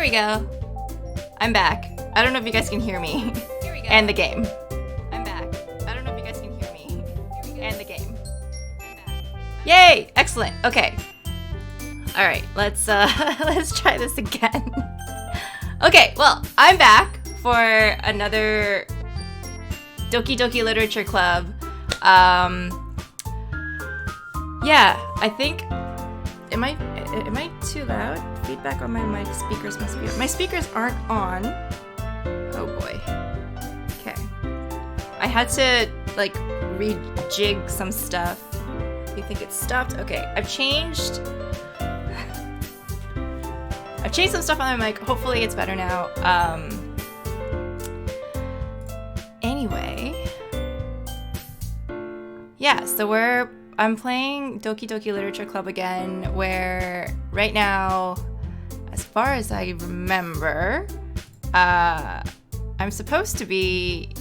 we go. I'm back. I don't know if you guys can hear me. Here we go. And the game. I'm back. I don't know if you guys can hear me. Here we go. And the game. I'm back. Yay! Excellent. Okay. All right. Let's try this again. Okay. Well, I'm back for another Doki Doki Literature Club. Yeah. I think. Am I too loud? Feedback on my mic. Speakers must be on. My speakers aren't on. Oh boy. Okay. I had to like rejig some stuff. You think it's stopped? Okay. I've changed some stuff on my mic. Hopefully it's better now. Anyway. Yeah, so I'm playing Doki Doki Literature Club again, where right now, as far as I remember, I'm supposed to be,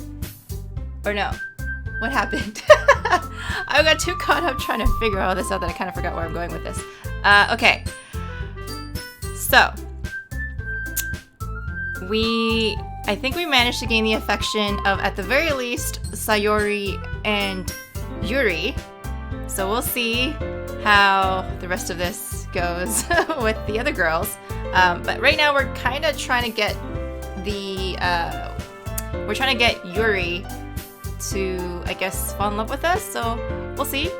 or no, what happened? I got too caught up trying to figure all this out that I kind of forgot where I'm going with this. Okay, so I think we managed to gain the affection of, at the very least, Sayori and Yuri. So we'll see how the rest of this goes with the other girls. But right now we're kind of trying to get Yuri to, I guess, fall in love with us. So we'll see.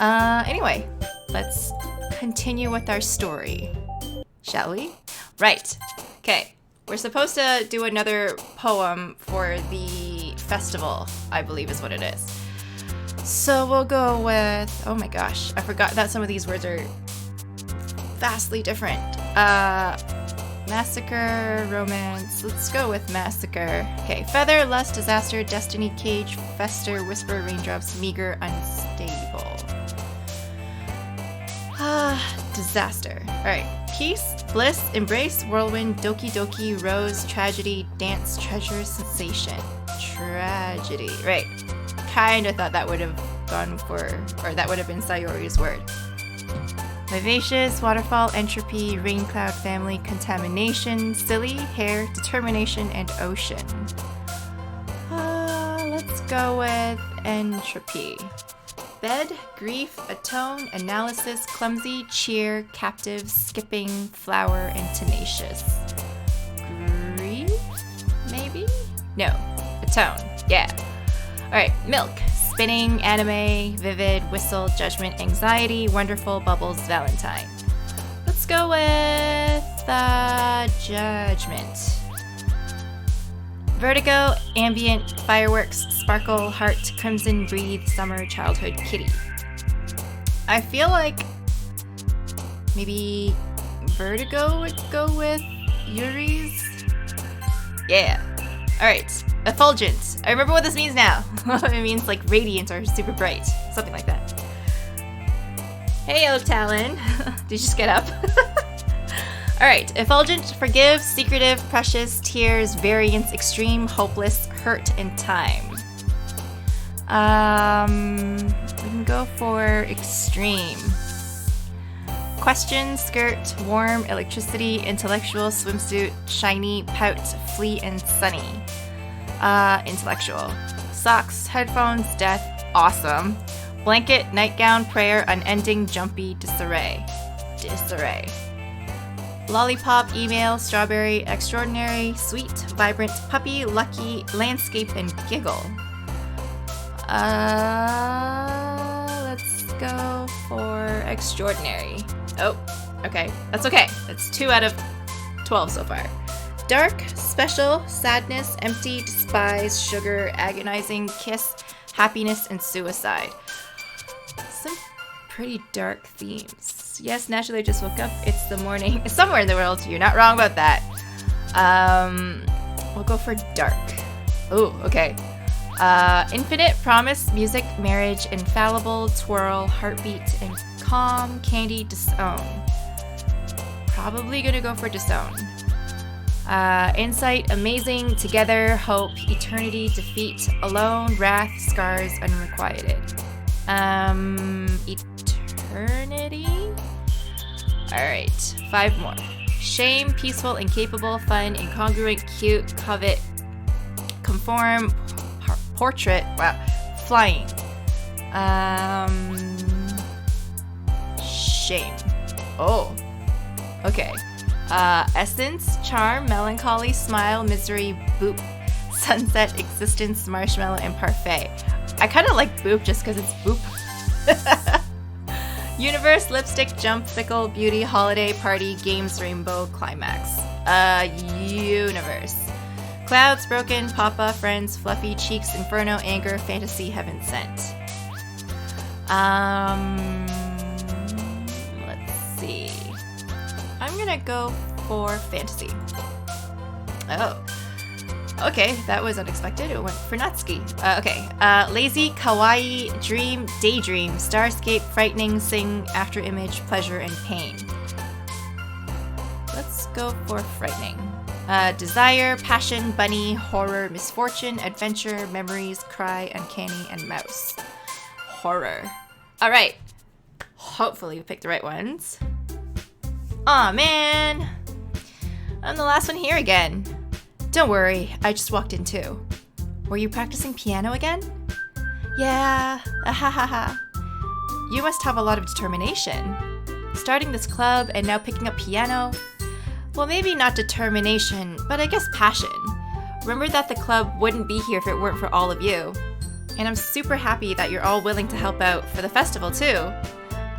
Anyway, let's continue with our story, shall we? Right. Okay. We're supposed to do another poem for the festival, I believe is what it is. So we'll go with, oh my gosh, I forgot that some of these words are vastly different. Massacre, romance, let's go with massacre. Okay, feather, lust, disaster, destiny, cage, fester, whisper, raindrops, meager, unstable. Disaster. Alright, peace, bliss, embrace, whirlwind, doki doki, rose, tragedy, dance, treasure, sensation. Tragedy, right. Kind of thought that would have gone for, or that would have been Sayori's word. Vivacious, waterfall, entropy, rain cloud, family, contamination, silly, hair, determination, and ocean. Let's go with entropy. Bed, grief, atone, analysis, clumsy, cheer, captive, skipping, flower, and tenacious. Grief? Maybe? No. Atone. Yeah. Alright, milk, spinning, anime, vivid, whistle, judgment, anxiety, wonderful, bubbles, valentine. Let's go with judgment. Vertigo, ambient, fireworks, sparkle, heart, crimson, breathe, summer, childhood, kitty. I feel like maybe vertigo would go with Yuri's. Yeah. Alright. Effulgent. I remember what this means now. It means like radiant or super bright. Something like that. Hey, Talon. Did you just get up? Alright. Effulgent, forgive, secretive, precious, tears, variance, extreme, hopeless, hurt, and time. We can go for extreme. Question, skirt, warm, electricity, intellectual, swimsuit, shiny, pout, flea, and sunny. Intellectual. Socks, headphones, death, awesome. Blanket, nightgown, prayer, unending, jumpy, disarray. Disarray. Lollipop, email, strawberry, extraordinary, sweet, vibrant, puppy, lucky, landscape, and giggle. Let's go for extraordinary. Oh, okay. That's okay. That's 2 out of 12 so far. Dark, special, sadness, empty, despise, sugar, agonizing, kiss, happiness, and suicide. Some pretty dark themes. Yes, naturally I just woke up. It's the morning. It's somewhere in the world. You're not wrong about that. We'll go for dark. Oh, okay. Infinite, promise, music, marriage, infallible, twirl, heartbeat, and calm, candy, disown. Probably gonna go for disown. Insight, amazing, together, hope, eternity, defeat, alone, wrath, scars, unrequited. Eternity? Alright, 5 more. Shame, peaceful, incapable, fun, incongruent, cute, covet, conform, portrait, wow, flying. Shame. Oh, okay. Essence, charm, melancholy, smile, misery, boop, sunset, existence, marshmallow, and parfait. I kind of like boop just because it's boop. Universe, lipstick, jump, fickle, beauty, holiday, party, games, rainbow, climax. Universe. Clouds, broken, papa, friends, fluffy, cheeks, inferno, anger, fantasy, heaven sent. Let's see. I'm gonna go for fantasy. Oh. Okay, that was unexpected. It went for Natsuki. Okay. Lazy, kawaii, dream, daydream, starscape, frightening, sing, after image, pleasure, and pain. Let's go for frightening. Desire, passion, bunny, horror, misfortune, adventure, memories, cry, uncanny, and mouse. Horror. Alright. Hopefully we picked the right ones. Aw, man. I'm the last one here again. Don't worry, I just walked in too. Were you practicing piano again? Yeah, ahahaha. You must have a lot of determination. Starting this club and now picking up piano. Well, maybe not determination, but I guess passion. Remember that the club wouldn't be here if it weren't for all of you. And I'm super happy that you're all willing to help out for the festival too.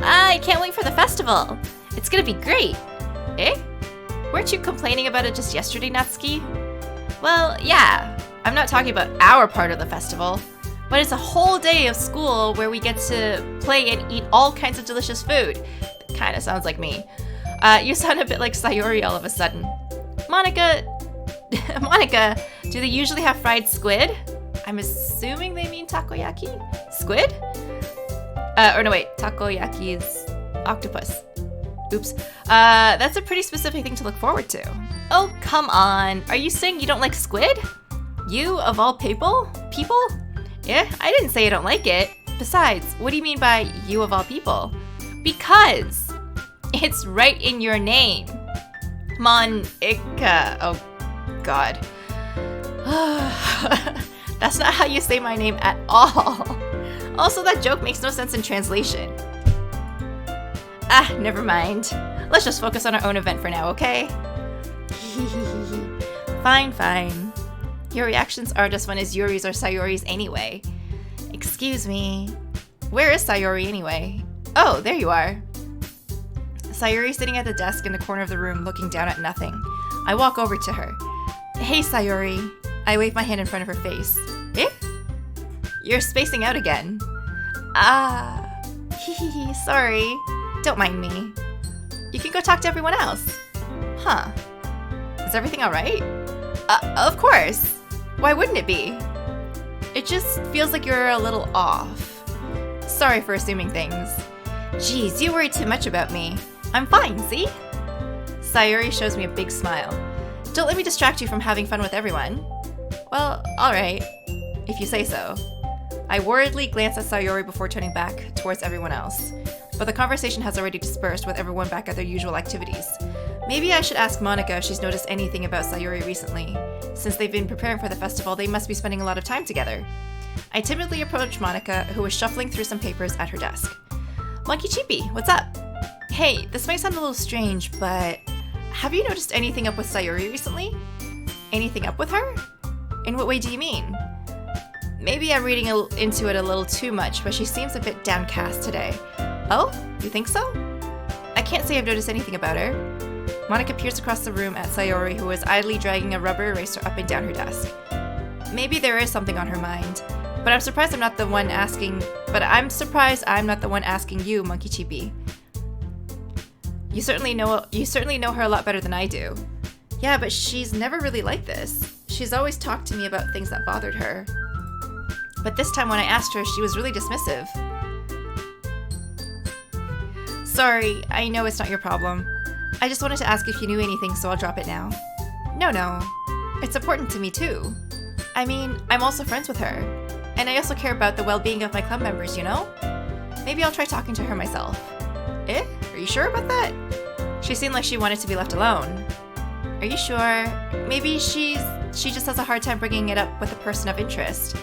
I can't wait for the festival. It's gonna be great. Eh? Weren't you complaining about it just yesterday, Natsuki? Well, yeah. I'm not talking about our part of the festival, but it's a whole day of school where we get to play and eat all kinds of delicious food. Kinda sounds like me. You sound a bit like Sayori all of a sudden. Monica, do they usually have fried squid? I'm assuming they mean takoyaki? Squid? Or no wait, takoyaki is octopus. Oops. That's a pretty specific thing to look forward to. Oh, come on. Are you saying you don't like squid? You, of all people? People? Yeah, I didn't say I don't like it. Besides, what do you mean by you of all people? Because it's right in your name. Monica. Oh, God. That's not how you say my name at all. Also, that joke makes no sense in translation. Ah, never mind. Let's just focus on our own event for now, okay? Fine, fine. Your reactions aren't as fun as Yuri's or Sayori's anyway. Excuse me. Where is Sayori anyway? Oh, there you are. Sayori's sitting at the desk in the corner of the room looking down at nothing. I walk over to her. Hey, Sayori. I wave my hand in front of her face. Eh? You're spacing out again. Ah. Hehehe, sorry. Don't mind me. You can go talk to everyone else. Huh. Is everything alright? Of course. Why wouldn't it be? It just feels like you're a little off. Sorry for assuming things. Geez, you worry too much about me. I'm fine, see? Sayori shows me a big smile. Don't let me distract you from having fun with everyone. Well, alright. If you say so. I worriedly glance at Sayori before turning back towards everyone else. But the conversation has already dispersed with everyone back at their usual activities. Maybe I should ask Monica if she's noticed anything about Sayori recently. Since they've been preparing for the festival, they must be spending a lot of time together. I timidly approach Monica, who was shuffling through some papers at her desk. Monkey Cheapy, what's up? Hey, this might sound a little strange, but have you noticed anything up with Sayori recently? Anything up with her? In what way do you mean? Maybe I'm reading into it a little too much, but she seems a bit downcast today. Oh, you think so? I can't say I've noticed anything about her. Monica peers across the room at Sayori, who is idly dragging a rubber eraser up and down her desk. Maybe there is something on her mind, but I'm surprised I'm not the one asking you, Monkey Cheapy. You certainly know her a lot better than I do. Yeah, but she's never really like this. She's always talked to me about things that bothered her. But this time when I asked her, she was really dismissive. Sorry, I know it's not your problem. I just wanted to ask if you knew anything, so I'll drop it now. No. It's important to me too. I mean, I'm also friends with her. And I also care about the well-being of my club members, you know? Maybe I'll try talking to her myself. Eh? Are you sure about that? She seemed like she wanted to be left alone. Are you sure? Maybe she just has a hard time bringing it up with a person of interest.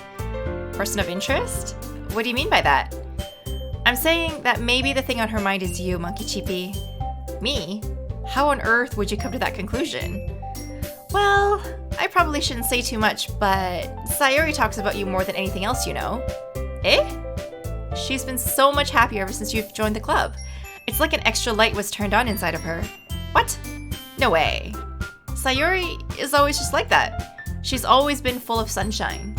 Person of interest? What do you mean by that? I'm saying that maybe the thing on her mind is you, Monkey Chippy. Me? How on earth would you come to that conclusion? Well, I probably shouldn't say too much, but Sayori talks about you more than anything else you know. Eh? She's been so much happier ever since you've joined the club. It's like an extra light was turned on inside of her. What? No way. Sayori is always just like that. She's always been full of sunshine.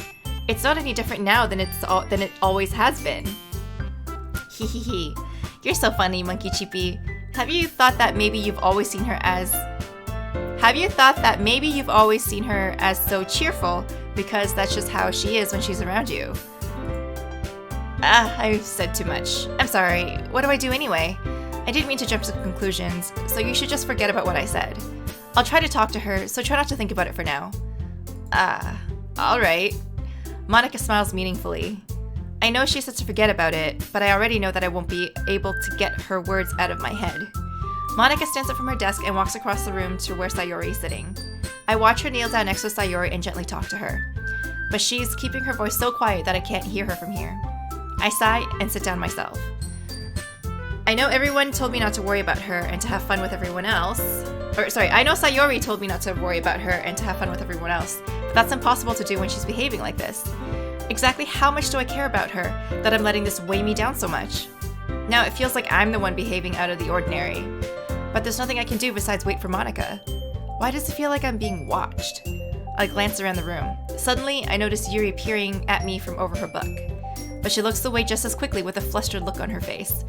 It's not any different now than it always has been. Hehehe. You're so funny, Monkey Chippy. Have you thought that maybe you've always seen her as so cheerful because that's just how she is when she's around you? I've said too much. I'm sorry. What do I do anyway? I didn't mean to jump to conclusions, so you should just forget about what I said. I'll try to talk to her, so try not to think about it for now. Alright. Monika smiles meaningfully. I know she said to forget about it, but I already know that I won't be able to get her words out of my head. Monika stands up from her desk and walks across the room to where Sayori is sitting. I watch her kneel down next to Sayori and gently talk to her. But she's keeping her voice so quiet that I can't hear her from here. I sigh and sit down myself. I know everyone told me not to worry about her and to have fun with everyone else. I know Sayori told me not to worry about her and to have fun with everyone else, but that's impossible to do when she's behaving like this. Exactly how much do I care about her that I'm letting this weigh me down so much? Now it feels like I'm the one behaving out of the ordinary. But there's nothing I can do besides wait for Monika. Why does it feel like I'm being watched? I glance around the room. Suddenly, I notice Yuri peering at me from over her book. But she looks away just as quickly with a flustered look on her face.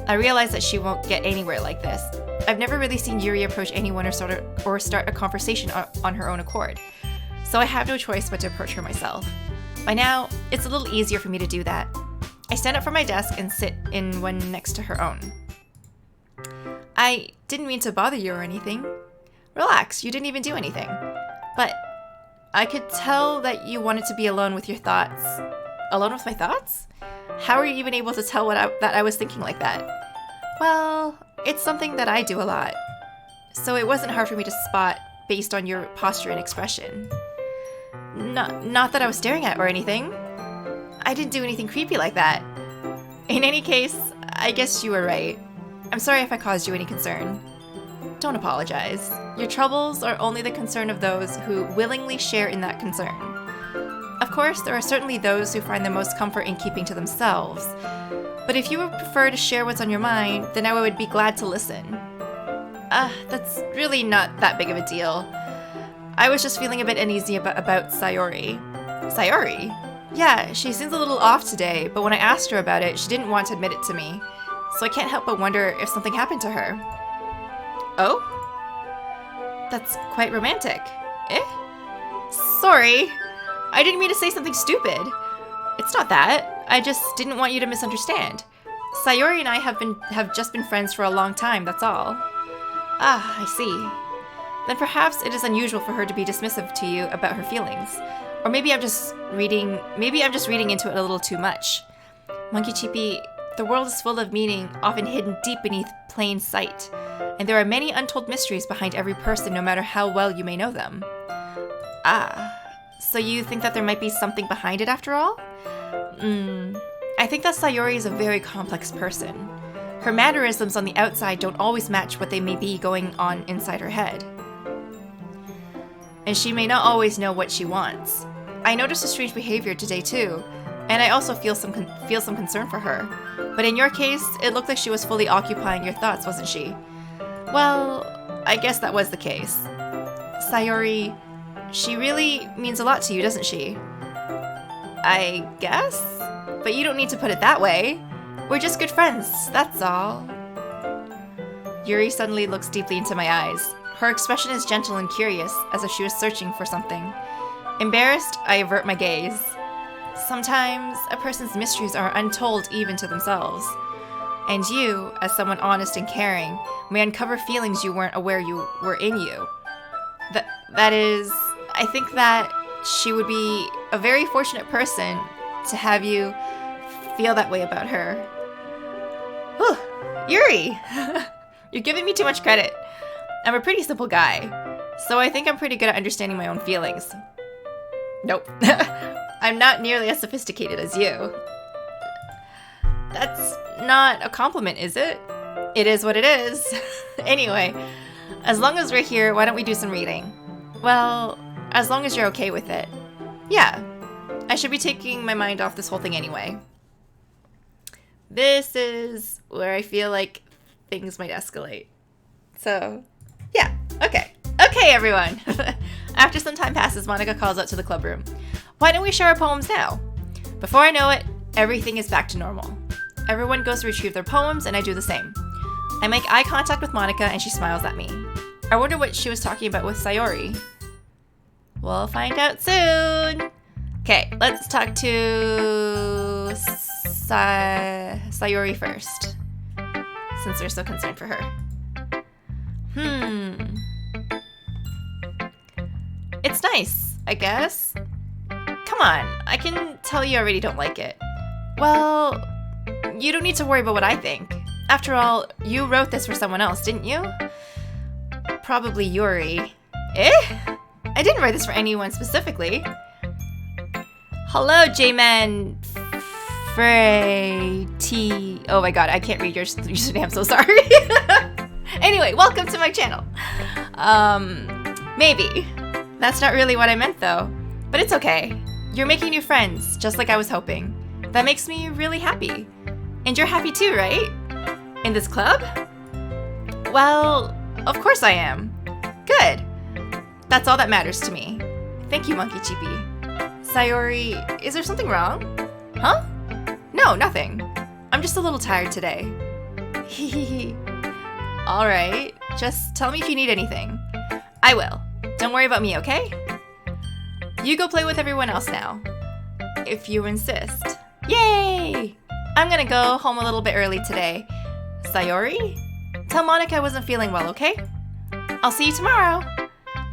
I realize that she won't get anywhere like this. I've never really seen Yuri approach anyone or start a conversation on her own accord. So I have no choice but to approach her myself. By now, it's a little easier for me to do that. I stand up from my desk and sit in one next to her own. I didn't mean to bother you or anything. Relax, you didn't even do anything. But I could tell that you wanted to be alone with your thoughts. Alone with my thoughts? How are you even able to tell that I was thinking like that? Well, it's something that I do a lot. So it wasn't hard for me to spot based on your posture and expression. Not that I was staring at or anything. I didn't do anything creepy like that. In any case, I guess you were right. I'm sorry if I caused you any concern. Don't apologize. Your troubles are only the concern of those who willingly share in that concern. Of course, there are certainly those who find the most comfort in keeping to themselves. But if you would prefer to share what's on your mind, then I would be glad to listen. That's really not that big of a deal. I was just feeling a bit uneasy about Sayori. Sayori? Yeah, she seems a little off today, but when I asked her about it, she didn't want to admit it to me. So I can't help but wonder if something happened to her. Oh? That's quite romantic. Eh? Sorry. I didn't mean to say something stupid. It's not that. I just didn't want you to misunderstand. Sayori and I have just been friends for a long time, that's all. Ah, I see. Then perhaps it is unusual for her to be dismissive to you about her feelings. Or maybe I'm just reading into it a little too much. Monkey Chippy, the world is full of meaning, often hidden deep beneath plain sight. And there are many untold mysteries behind every person, no matter how well you may know them. Ah, so you think that there might be something behind it after all? I think that Sayori is a very complex person. Her mannerisms on the outside don't always match what they may be going on inside her head. And she may not always know what she wants. I noticed a strange behavior today too, and I also feel some concern for her. But in your case, it looked like she was fully occupying your thoughts, wasn't she? Well, I guess that was the case. Sayori, she really means a lot to you, doesn't she? I guess? But you don't need to put it that way. We're just good friends, that's all. Yuri suddenly looks deeply into my eyes. Her expression is gentle and curious, as if she was searching for something. Embarrassed, I avert my gaze. Sometimes, a person's mysteries are untold even to themselves. And you, as someone honest and caring, may uncover feelings you weren't aware you were in you. That is, I think that she would be a very fortunate person to have you feel that way about her. Whew, Yuri! You're giving me too much credit. I'm a pretty simple guy, so I think I'm pretty good at understanding my own feelings. Nope. I'm not nearly as sophisticated as you. That's not a compliment, is it? It is what it is. Anyway, as long as we're here, why don't we do some reading? Well, as long as you're okay with it. Yeah, I should be taking my mind off this whole thing anyway. This is where I feel like things might escalate. So, yeah, okay. Okay, everyone. After some time passes, Monica calls out to the club room. Why don't we share our poems now? Before I know it, everything is back to normal. Everyone goes to retrieve their poems, and I do the same. I make eye contact with Monica, and she smiles at me. I wonder what she was talking about with Sayori. We'll find out soon. Okay, let's talk to Sayori first, since we're so concerned for her. It's nice, I guess. Come on, I can tell you already don't like it. Well, you don't need to worry about what I think. After all, you wrote this for someone else, didn't you? Probably Yuri. Eh? I didn't write this for anyone specifically. Hello, J-Man Frey T. Oh my god, I can't read your username, I'm so sorry. Anyway, welcome to my channel. Maybe. That's not really what I meant though. But it's okay. You're making new friends, just like I was hoping. That makes me really happy. And you're happy too, right? In this club? Well, of course I am. Good. That's all that matters to me. Thank you, Monkey Chippy. Sayori, is there something wrong? Huh? No, nothing. I'm just a little tired today. Hehehe. Alright, just tell me if you need anything. I will. Don't worry about me, okay? You go play with everyone else now. If you insist. Yay! I'm gonna go home a little bit early today. Sayori? Tell Monica I wasn't feeling well, okay? I'll see you tomorrow.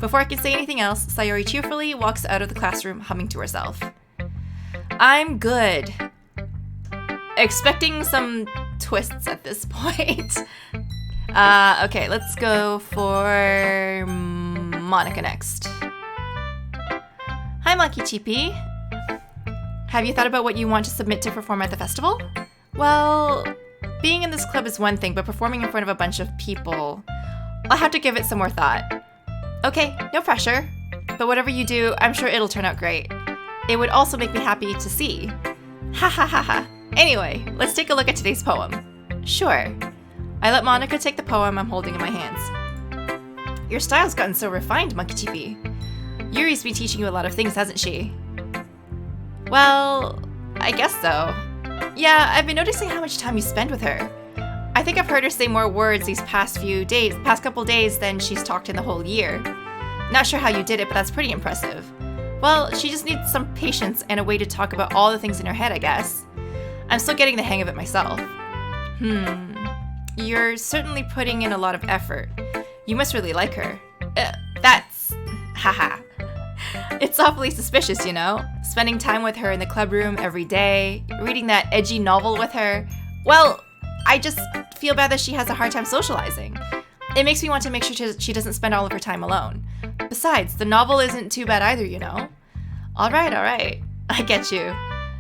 Before I can say anything else, Sayori cheerfully walks out of the classroom, humming to herself. I'm good. Expecting some twists at this point. Okay, let's go for Monica next. Hi, Monkey Chippy. Have you thought about what you want to submit to perform at the festival? Well, being in this club is one thing, but performing in front of a bunch of people, I'll have to give it some more thought. Okay, no pressure. But whatever you do, I'm sure it'll turn out great. It would also make me happy to see. Ha ha ha ha. Anyway, let's take a look at today's poem. Sure. I let Monica take the poem I'm holding in my hands. Your style's gotten so refined, Monkey Chippy. Yuri's been teaching you a lot of things, hasn't she? Well, I guess so. Yeah, I've been noticing how much time you spend with her. I think I've heard her say more words these past couple days than she's talked in the whole year. Not sure how you did it, but that's pretty impressive. Well, she just needs some patience and a way to talk about all the things in her head, I guess. I'm still getting the hang of it myself. You're certainly putting in a lot of effort. You must really like her. That's... haha. It's awfully suspicious, you know? Spending time with her in the club room every day, reading that edgy novel with her. Well, I just feel bad that she has a hard time socializing. It makes me want to make sure she doesn't spend all of her time alone. Besides, the novel isn't too bad either, you know? Alright. I get you.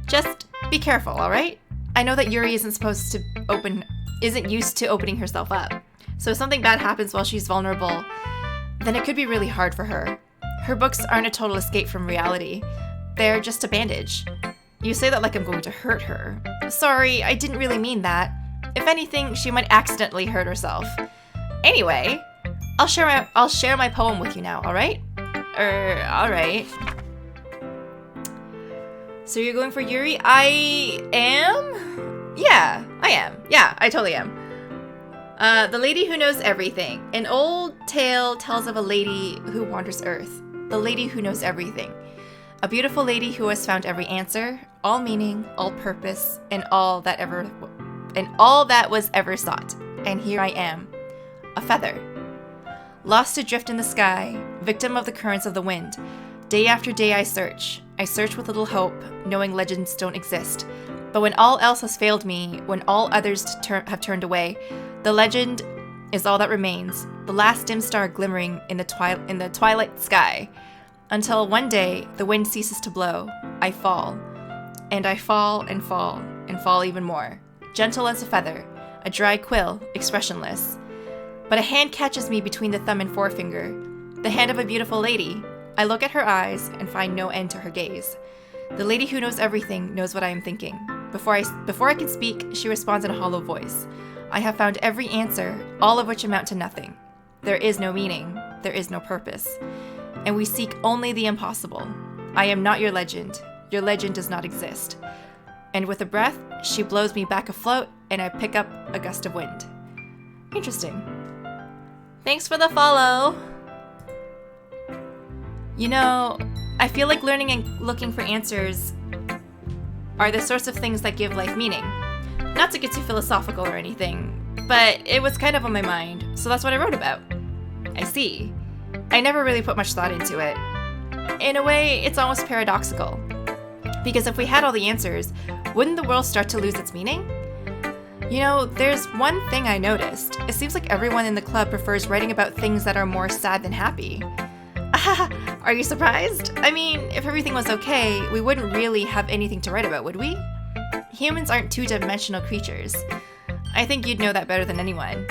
Just be careful, alright? I know that Yuri isn't used to opening herself up. So if something bad happens while she's vulnerable, then it could be really hard for her. Her books aren't a total escape from reality. They're just a bandage. You say that like I'm going to hurt her. Sorry, I didn't really mean that. If anything, she might accidentally hurt herself. Anyway, I'll share my poem with you now, alright? Alright. So you're going for Yuri? I am? Yeah, I am. Yeah, I totally am. The Lady Who Knows Everything. An old tale tells of a lady who wanders Earth. The lady who knows everything. A beautiful lady who has found every answer, all meaning, all purpose, and all that was ever sought. And here I am, a feather. Lost adrift in the sky, victim of the currents of the wind. Day after day I search. I search with little hope, knowing legends don't exist. But when all else has failed me, when all others have turned away, the legend is all that remains, the last dim star glimmering in the twilight sky. Until one day, the wind ceases to blow. I fall. And I fall and fall and fall even more. Gentle as a feather, a dry quill, expressionless. But a hand catches me between the thumb and forefinger. The hand of a beautiful lady. I look at her eyes and find no end to her gaze. The lady who knows everything knows what I am thinking. Before I can speak, she responds in a hollow voice. I have found every answer, all of which amount to nothing. There is no meaning. There is no purpose. And we seek only the impossible. I am not your legend. Your legend does not exist. And with a breath, she blows me back afloat, and I pick up a gust of wind. Interesting. Thanks for the follow. You know, I feel like learning and looking for answers are the sorts of things that give life meaning. Not to get too philosophical or anything, but it was kind of on my mind, so that's what I wrote about. I see. I never really put much thought into it. In a way, it's almost paradoxical. Because if we had all the answers, wouldn't the world start to lose its meaning? You know, there's one thing I noticed. It seems like everyone in the club prefers writing about things that are more sad than happy. Are you surprised? I mean, if everything was okay, we wouldn't really have anything to write about, would we? Humans aren't two-dimensional creatures. I think you'd know that better than anyone.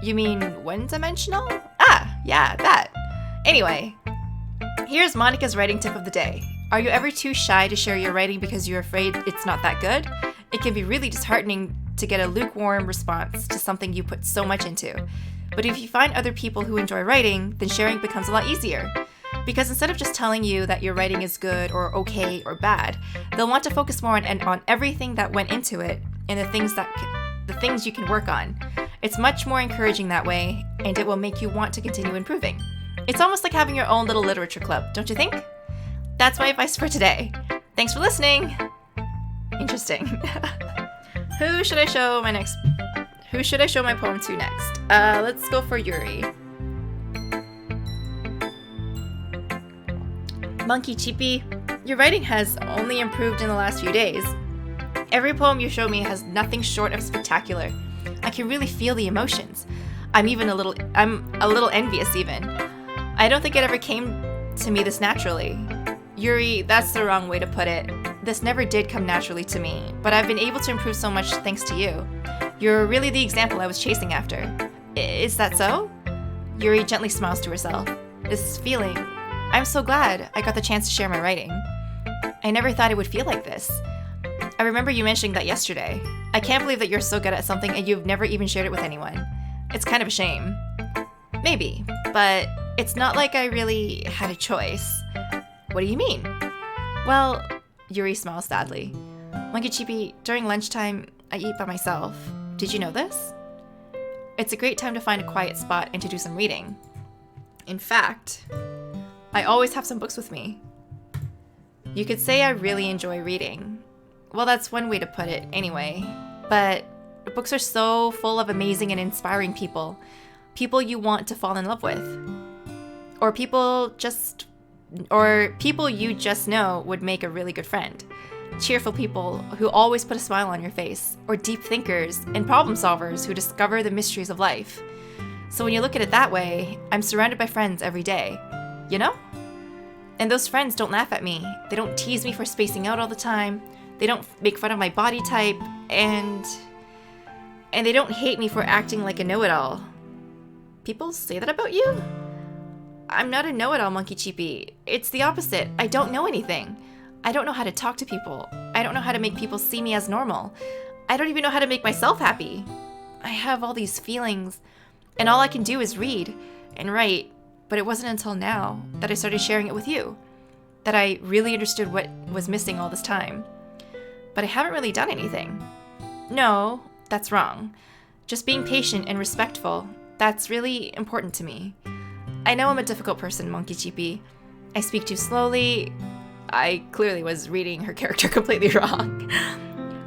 You mean one-dimensional? Yeah, that. Anyway, here's Monica's writing tip of the day. Are you ever too shy to share your writing because you're afraid it's not that good? It can be really disheartening to get a lukewarm response to something you put so much into. But if you find other people who enjoy writing, then sharing becomes a lot easier. Because instead of just telling you that your writing is good or okay or bad, they'll want to focus more on everything that went into it and the things you can work on. It's much more encouraging that way, and it will make you want to continue improving. It's almost like having your own little literature club, don't you think? That's my advice for today. Thanks for listening. Interesting. Who should I show my poem to next? Let's go for Yuri. Monkey Cheapy, your writing has only improved in the last few days. Every poem you show me has nothing short of spectacular. I can really feel the emotions. I'm a little envious even. I don't think it ever came to me this naturally. Yuri, that's the wrong way to put it. This never did come naturally to me, but I've been able to improve so much thanks to you. You're really the example I was chasing after. Is that so? Yuri gently smiles to herself. This feeling, I'm so glad I got the chance to share my writing. I never thought it would feel like this. I remember you mentioning that yesterday. I can't believe that you're so good at something and you've never even shared it with anyone. It's kind of a shame. Maybe, but it's not like I really had a choice. What do you mean? Well, Yuri smiles sadly. Monkey Cheapy, during lunchtime, I eat by myself. Did you know this? It's a great time to find a quiet spot and to do some reading. In fact, I always have some books with me. You could say I really enjoy reading. Well, that's one way to put it, anyway. But books are so full of amazing and inspiring people. People you want to fall in love with. Or people you just know would make a really good friend. Cheerful people who always put a smile on your face. Or deep thinkers and problem solvers who discover the mysteries of life. So when you look at it that way, I'm surrounded by friends every day. You know? And those friends don't laugh at me. They don't tease me for spacing out all the time. They don't make fun of my body type. And they don't hate me for acting like a know-it-all. People say that about you? I'm not a know-it-all, Monkey Cheapy. It's the opposite. I don't know anything. I don't know how to talk to people. I don't know how to make people see me as normal. I don't even know how to make myself happy. I have all these feelings, and all I can do is read and write, but it wasn't until now that I started sharing it with you that I really understood what was missing all this time. But I haven't really done anything. No, that's wrong. Just being patient and respectful, that's really important to me. I know I'm a difficult person, Monkey Cheapy. I speak too slowly. I clearly was reading her character completely wrong.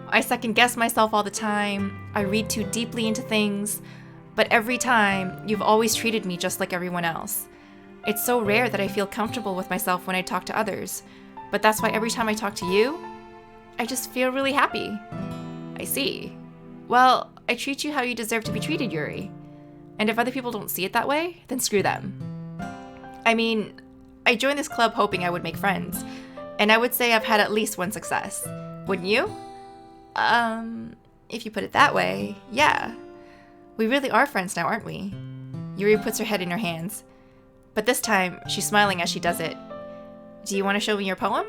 I second guess myself all the time. I read too deeply into things. But every time, you've always treated me just like everyone else. It's so rare that I feel comfortable with myself when I talk to others. But that's why every time I talk to you, I just feel really happy. I see. Well, I treat you how you deserve to be treated, Yuri. And if other people don't see it that way, then screw them. I mean, I joined this club hoping I would make friends, and I would say I've had at least one success. Wouldn't you? If you put it that way, yeah. We really are friends now, aren't we? Yuri puts her head in her hands. But this time, she's smiling as she does it. Do you want to show me your poem?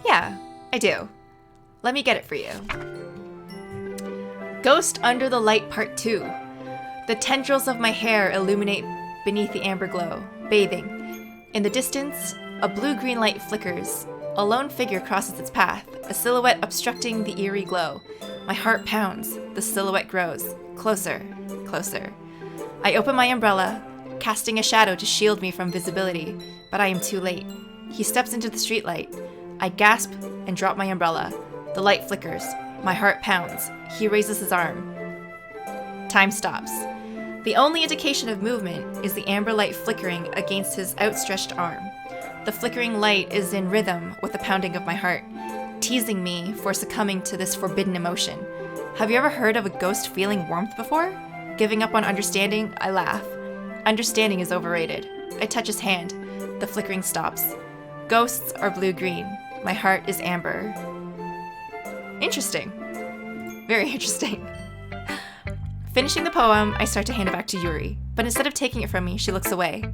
Yeah, I do. Let me get it for you. Ghost Under the Light Part 2. The tendrils of my hair illuminate beneath the amber glow, bathing. In the distance, a blue-green light flickers. A lone figure crosses its path, a silhouette obstructing the eerie glow. My heart pounds. The silhouette grows. Closer, closer. I open my umbrella, casting a shadow to shield me from visibility, but I am too late. He steps into the streetlight. I gasp and drop my umbrella. The light flickers. My heart pounds. He raises his arm. Time stops. The only indication of movement is the amber light flickering against his outstretched arm. The flickering light is in rhythm with the pounding of my heart, teasing me for succumbing to this forbidden emotion. Have you ever heard of a ghost feeling warmth before? Giving up on understanding, I laugh. Understanding is overrated. I touch his hand. The flickering stops. Ghosts are blue-green. My heart is amber. Interesting. Very interesting. Finishing the poem, I start to hand it back to Yuri, but instead of taking it from me, she looks away.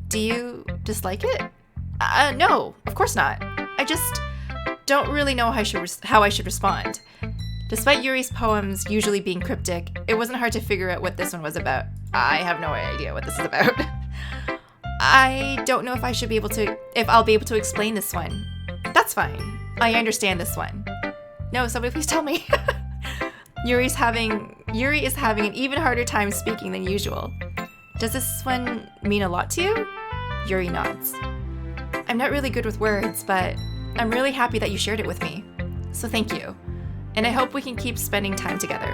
Do you dislike it? No, of course not. I just don't really know how I should respond. Despite Yuri's poems usually being cryptic, it wasn't hard to figure out what this one was about. I have no idea what this is about. I don't know if I'll be able to explain this one. That's fine. I understand this one. No, somebody please tell me. Yuri is having an even harder time speaking than usual. Does this one mean a lot to you? Yuri nods. I'm not really good with words, but I'm really happy that you shared it with me. So thank you. And I hope we can keep spending time together.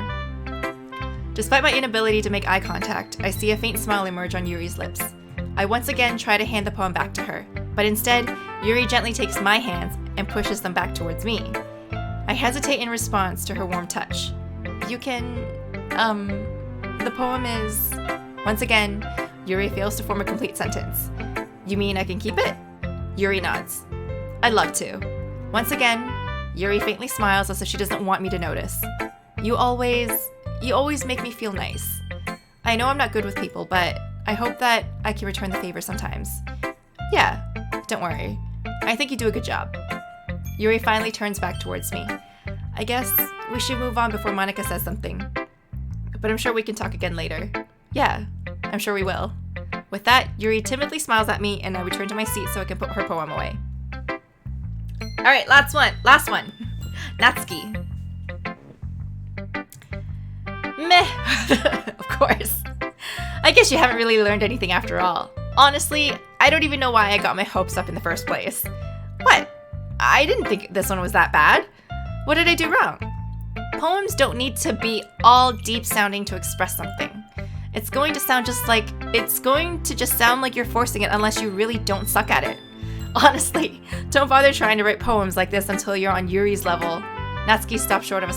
Despite my inability to make eye contact, I see a faint smile emerge on Yuri's lips. I once again try to hand the poem back to her, but instead, Yuri gently takes my hands and pushes them back towards me. I hesitate in response to her warm touch. You can, the poem is... Once again, Yuri fails to form a complete sentence. You mean I can keep it? Yuri nods. I'd love to. Once again, Yuri faintly smiles as if she doesn't want me to notice. You always make me feel nice. I know I'm not good with people, but I hope that I can return the favor sometimes. Yeah, don't worry. I think you do a good job. Yuri finally turns back towards me. I guess we should move on before Monica says something. But I'm sure we can talk again later. Yeah, I'm sure we will. With that, Yuri timidly smiles at me and I return to my seat so I can put her poem away. Alright, last one. Natsuki. Meh. Of course. I guess you haven't really learned anything after all. Honestly, I don't even know why I got my hopes up in the first place. What? I didn't think this one was that bad. What did I do wrong? Poems don't need to be all deep sounding to express something. It's going to just sound like you're forcing it unless you really don't suck at it. Honestly, don't bother trying to write poems like this until you're on Yuri's level. Natsuki stops short all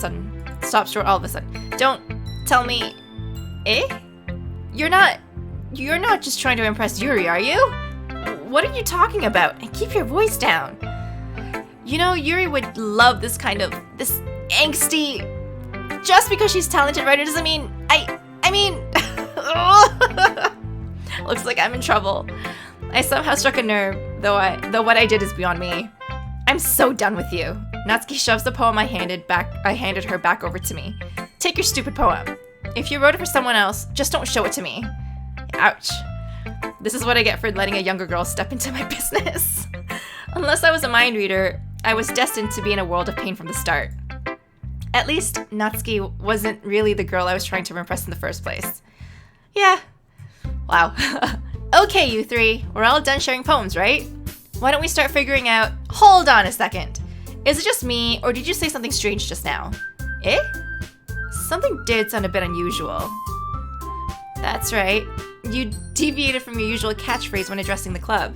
of a sudden. Don't tell me... Eh? You're not just trying to impress Yuri, are you? What are you talking about? And keep your voice down. You know, Yuri would love this angsty... Just because she's a talented writer doesn't mean... I mean... Looks like I'm in trouble. I somehow struck a nerve, though what I did is beyond me. I'm so done with you. Natsuki shoves the poem I handed her back over to me. Take your stupid poem. If you wrote it for someone else, just don't show it to me. Ouch. This is what I get for letting a younger girl step into my business. Unless I was a mind reader, I was destined to be in a world of pain from the start. At least, Natsuki wasn't really the girl I was trying to impress in the first place. Yeah. Wow. Okay, you three. We're all done sharing poems, right? Why don't we start figuring out... Hold on a second. Is it just me, or did you say something strange just now? Eh? Something did sound a bit unusual. That's right. You deviated from your usual catchphrase when addressing the club.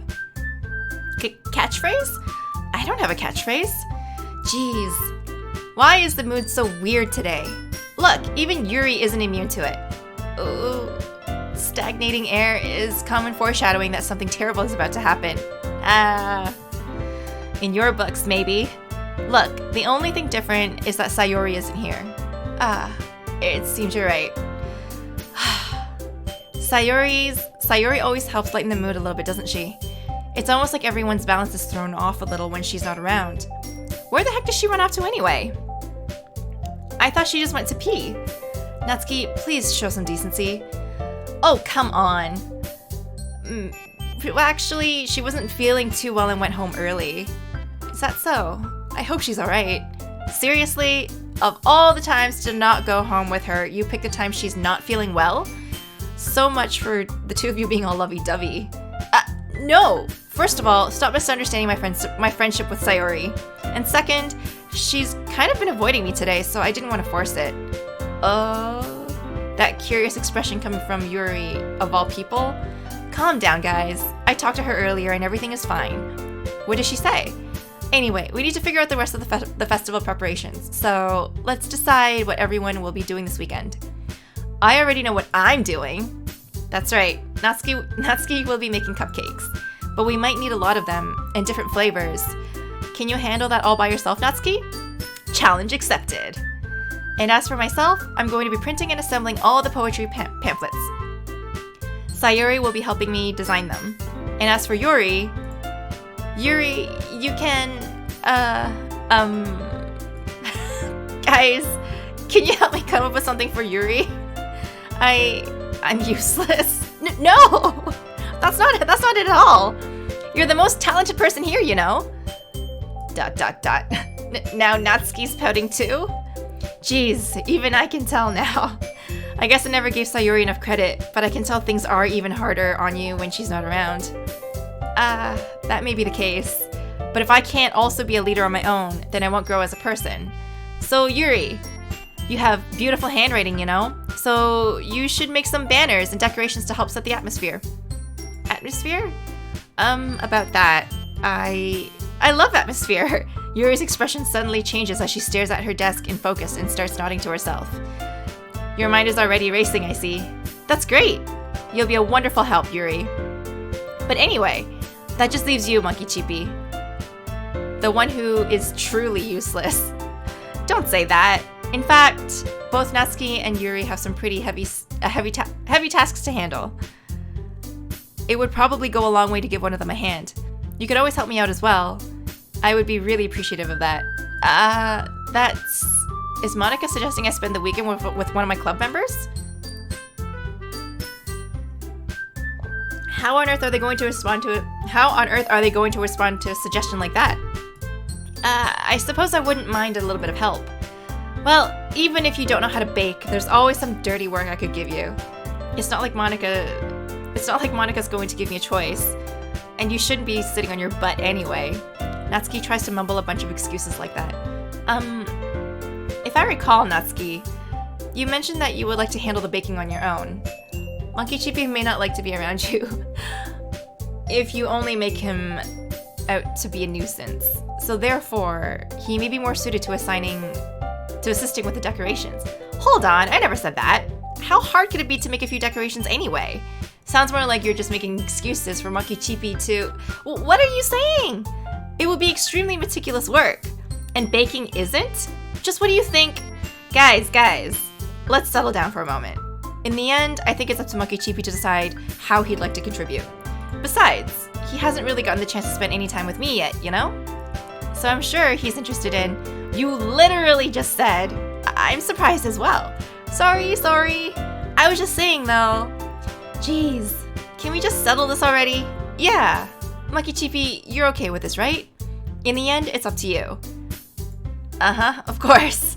Catchphrase? I don't have a catchphrase. Jeez. Why is the mood so weird today? Look, even Yuri isn't immune to it. Ooh, stagnating air is common foreshadowing that something terrible is about to happen. In your books, maybe. Look, the only thing different is that Sayori isn't here. It seems you're right. Sayori always helps lighten the mood a little bit, doesn't she? It's almost like everyone's balance is thrown off a little when she's not around. Where the heck does she run off to anyway? I thought she just went to pee. Natsuki, please show some decency. Oh, come on. Well, actually, she wasn't feeling too well and went home early. Is that so? I hope she's alright. Seriously, of all the times to not go home with her, you pick the time she's not feeling well? So much for the two of you being all lovey-dovey. No! First of all, stop misunderstanding my friendship with Sayori. And second, she's kind of been avoiding me today, so I didn't want to force it. That curious expression coming from Yuri, of all people? Calm down, guys. I talked to her earlier and everything is fine. What did she say? Anyway, we need to figure out the rest of the festival preparations, so let's decide what everyone will be doing this weekend. I already know what I'm doing. That's right, Natsuki will be making cupcakes, but we might need a lot of them and different flavors. Can you handle that all by yourself, Natsuki? Challenge accepted. And as for myself, I'm going to be printing and assembling all the poetry pamphlets. Sayori will be helping me design them. And as for Yuri, you can, guys, can you help me come up with something for Yuri? I'm useless. No! That's not it at all. You're the most talented person here, you know. ... Now Natsuki's pouting too? Jeez, even I can tell now. I guess I never gave Sayori enough credit, but I can tell things are even harder on you when she's not around. That may be the case. But if I can't also be a leader on my own, then I won't grow as a person. So Yuri, you have beautiful handwriting, you know? So you should make some banners and decorations to help set the atmosphere. Atmosphere? About that, I love atmosphere. Yuri's expression suddenly changes as she stares at her desk in focus and starts nodding to herself. Your mind is already racing, I see. That's great. You'll be a wonderful help, Yuri. But anyway, that just leaves you, Monkey Chippy. The one who is truly useless. Don't say that. In fact, both Natsuki and Yuri have some pretty heavy tasks to handle. It would probably go a long way to give one of them a hand. You could always help me out as well. I would be really appreciative of that. Is Monica suggesting I spend the weekend with one of my club members? How on earth are they going to respond to a suggestion like that? I suppose I wouldn't mind a little bit of help. Well, even if you don't know how to bake, there's always some dirty work I could give you. It's not like Monica's going to give me a choice. And you shouldn't be sitting on your butt anyway. Natsuki tries to mumble a bunch of excuses like that. If I recall, Natsuki, you mentioned that you would like to handle the baking on your own. Monkey Chippy may not like to be around you if you only make him out to be a nuisance. So therefore, he may be more suited to assisting with the decorations. Hold on, I never said that. How hard could it be to make a few decorations anyway? Sounds more like you're just making excuses for Monkey Chippy to... What are you saying? It would be extremely meticulous work. And baking isn't? Just what do you think? Guys, let's settle down for a moment. In the end, I think it's up to Monkey Chippy to decide how he'd like to contribute. Besides, he hasn't really gotten the chance to spend any time with me yet, you know? So I'm sure he's interested in... You literally just said, I'm surprised as well. Sorry. I was just saying though. Jeez, can we just settle this already? Yeah. Monkey Chippy, you're okay with this, right? In the end, it's up to you. Of course.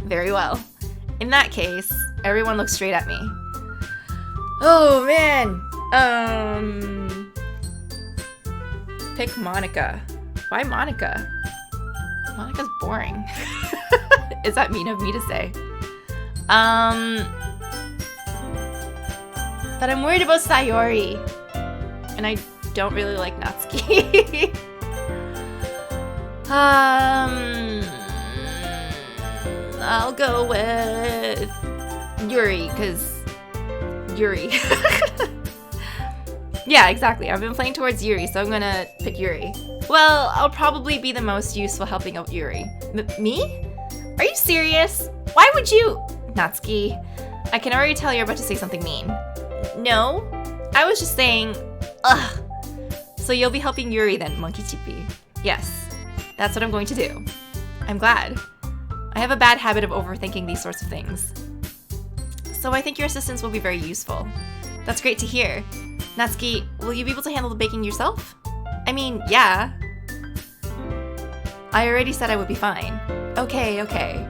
Very well. In that case, everyone looks straight at me. Oh man. Pick Monica. Why Monica? Monica's boring. Is that mean of me to say? But I'm worried about Sayori. And I don't really like Natsuki. I'll go with Yuri, because Yuri. Yeah, exactly. I've been playing towards Yuri, so I'm gonna pick Yuri. Well, I'll probably be the most useful helping out Yuri. Me? Are you serious? Why would you? Natsuki, I can already tell you're about to say something mean. No, I was just saying, ugh. So you'll be helping Yuri then, Monkey Chippy. Yes, that's what I'm going to do. I'm glad. I have a bad habit of overthinking these sorts of things. So I think your assistance will be very useful. That's great to hear. Natsuki, will you be able to handle the baking yourself? I mean, yeah. I already said I would be fine. Okay.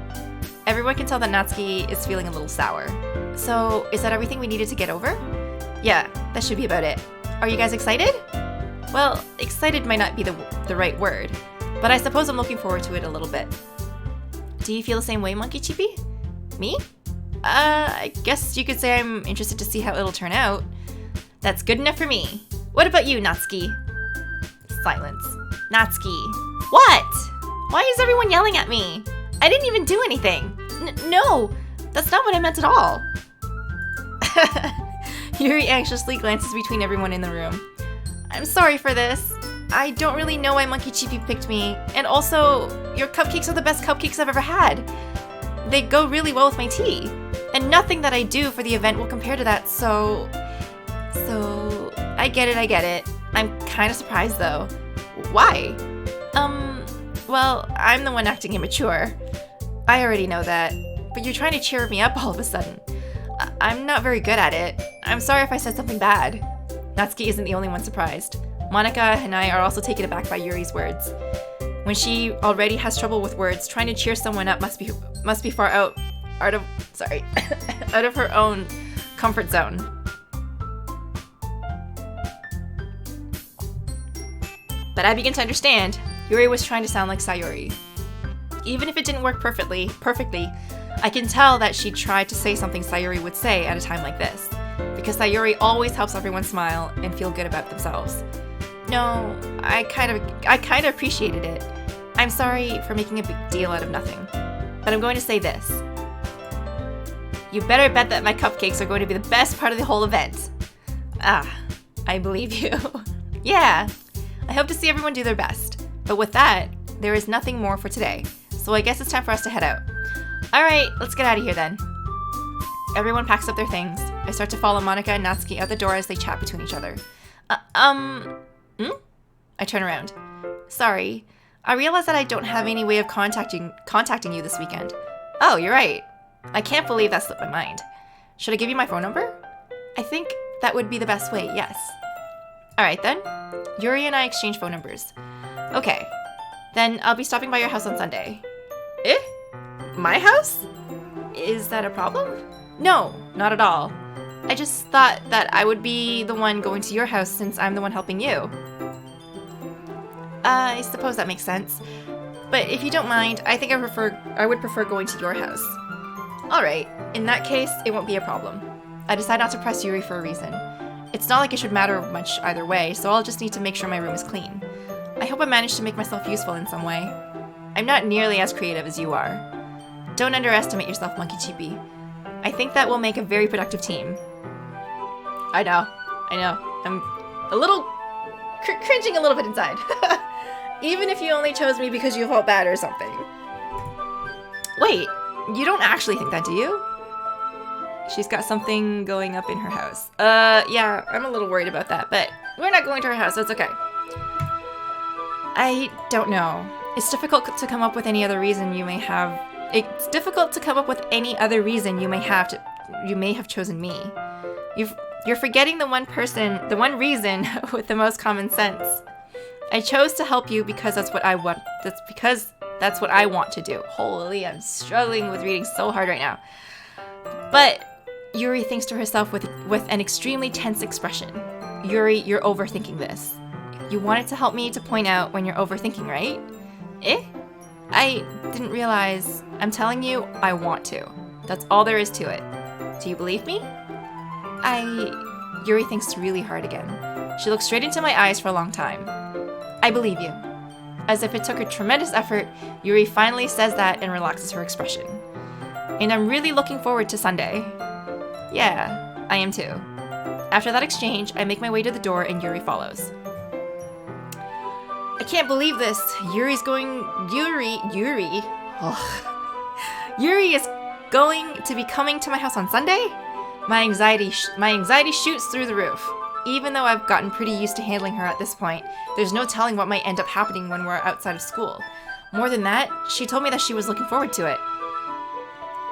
Everyone can tell that Natsuki is feeling a little sour. So, is that everything we needed to get over? Yeah, that should be about it. Are you guys excited? Well, excited might not be the right word, but I suppose I'm looking forward to it a little bit. Do you feel the same way, Monkey Chippy? Me? I guess you could say I'm interested to see how it'll turn out. That's good enough for me. What about you, Natsuki? Silence. Natsuki. What? Why is everyone yelling at me? I didn't even do anything. No, that's not what I meant at all. Yuri anxiously glances between everyone in the room. I'm sorry for this. I don't really know why Monkey Chippy picked me. And also, your cupcakes are the best cupcakes I've ever had. They go really well with my tea. And nothing that I do for the event will compare to that, so I get it. I'm kind of surprised though. Why? Well, I'm the one acting immature. I already know that, but you're trying to cheer me up all of a sudden. I'm not very good at it. I'm sorry if I said something bad. Natsuki isn't the only one surprised. Monica and I are also taken aback by Yuri's words. When she already has trouble with words, trying to cheer someone up must be far out of her own comfort zone. But I begin to understand. Yuri was trying to sound like Sayori. Even if it didn't work perfectly, I can tell that she tried to say something Sayori would say at a time like this, because Sayori always helps everyone smile and feel good about themselves. No, I kind of appreciated it. I'm sorry for making a big deal out of nothing, but I'm going to say this. You better bet that my cupcakes are going to be the best part of the whole event. Ah, I believe you. Yeah, I hope to see everyone do their best. But with that, there is nothing more for today, so I guess it's time for us to head out. Alright, let's get out of here then. Everyone packs up their things. I start to follow Monica and Natsuki out the door as they chat between each other. I turn around. Sorry, I realize that I don't have any way of contacting you this weekend. Oh, you're right. I can't believe that slipped my mind. Should I give you my phone number? I think that would be the best way, yes. Alright then. Yuri and I exchange phone numbers. Okay. Then I'll be stopping by your house on Sunday. Eh? My house? Is that a problem? No, not at all. I just thought that I would be the one going to your house since I'm the one helping you. I suppose that makes sense. But if you don't mind, I think I would prefer going to your house. Alright, in that case, it won't be a problem. I decide not to press Yuri for a reason. It's not like it should matter much either way, so I'll just need to make sure my room is clean. I hope I managed to make myself useful in some way. I'm not nearly as creative as you are. Don't underestimate yourself, Monkey Chippy. I think that will make a very productive team. I know. I'm a little cringing a little bit inside. Even if you only chose me because you felt bad or something. Wait, you don't actually think that, do you? She's got something going up in her house. Yeah, I'm a little worried about that, but we're not going to her house, so it's okay. I don't know. It's difficult to come up with any other reason you may have. It's difficult to come up with any other reason you may have chosen me. You're forgetting the one reason with the most common sense. I chose to help you because that's what I want. That's what I want to do. Holy, I'm struggling with reading so hard right now. But Yuri thinks to herself with an extremely tense expression. Yuri, you're overthinking this. You wanted to help me to point out when you're overthinking, right? Eh? I didn't realize. I'm telling you, I want to. That's all there is to it. Do you believe me? Yuri thinks really hard again. She looks straight into my eyes for a long time. I believe you. As if it took a tremendous effort, Yuri finally says that and relaxes her expression. And I'm really looking forward to Sunday. Yeah, I am too. After that exchange, I make my way to the door and Yuri follows. I can't believe this. Yuri. Oh. Yuri is going to be coming to my house on Sunday? My anxiety shoots through the roof. Even though I've gotten pretty used to handling her at this point, there's no telling what might end up happening when we're outside of school. More than that, she told me that she was looking forward to it.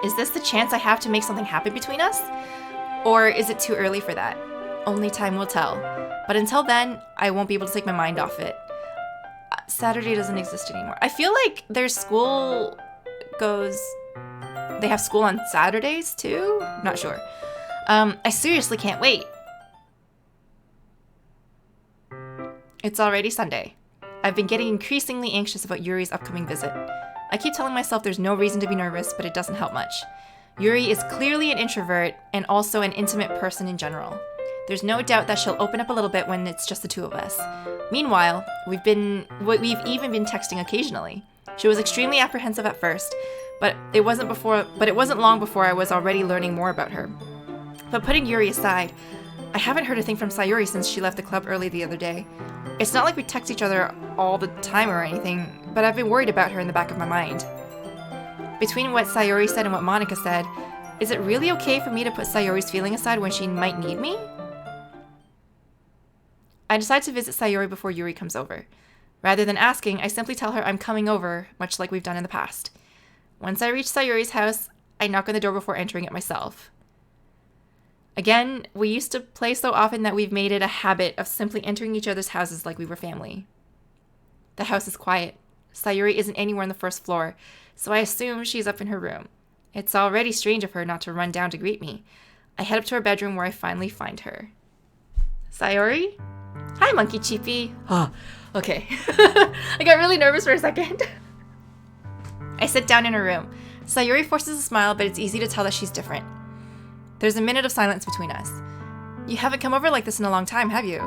Is this the chance I have to make something happen between us? Or is it too early for that? Only time will tell. But until then, I won't be able to take my mind off it. Saturday doesn't exist anymore. I feel like their school goes... They have school on Saturdays too? Not sure. I seriously can't wait. It's already Sunday. I've been getting increasingly anxious about Yuri's upcoming visit. I keep telling myself there's no reason to be nervous, but it doesn't help much. Yuri is clearly an introvert and also an intimate person in general. There's no doubt that she'll open up a little bit when it's just the two of us. Meanwhile, we've even been texting occasionally. She was extremely apprehensive at first, but it wasn't long before I was already learning more about her. But putting Yuri aside, I haven't heard a thing from Sayuri since she left the club early the other day. It's not like we text each other all the time or anything, but I've been worried about her in the back of my mind. Between what Sayuri said and what Monica said, is it really okay for me to put Sayuri's feeling aside when she might need me? I decide to visit Sayuri before Yuri comes over. Rather than asking, I simply tell her I'm coming over, much like we've done in the past. Once I reach Sayuri's house, I knock on the door before entering it myself. Again, we used to play so often that we've made it a habit of simply entering each other's houses like we were family. The house is quiet. Sayuri isn't anywhere on the first floor, so I assume she's up in her room. It's already strange of her not to run down to greet me. I head up to her bedroom where I finally find her. Sayuri? Hi, Monkey Chippy. Oh, okay. I got really nervous for a second. I sit down in her room. Sayuri forces a smile, but it's easy to tell that she's different. There's a minute of silence between us. You haven't come over like this in a long time, have you?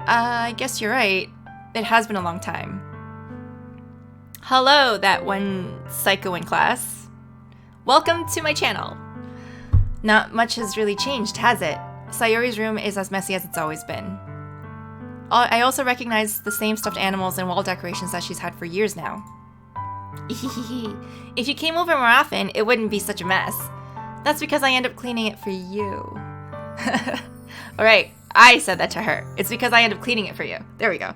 I guess you're right. It has been a long time. Hello, that one psycho in class. Welcome to my channel. Not much has really changed, has it? Sayuri's room is as messy as it's always been. I also recognize the same stuffed animals and wall decorations that she's had for years now. If you came over more often, it wouldn't be such a mess. That's because I end up cleaning it for you. Alright, I said that to her. It's because I end up cleaning it for you. There we go.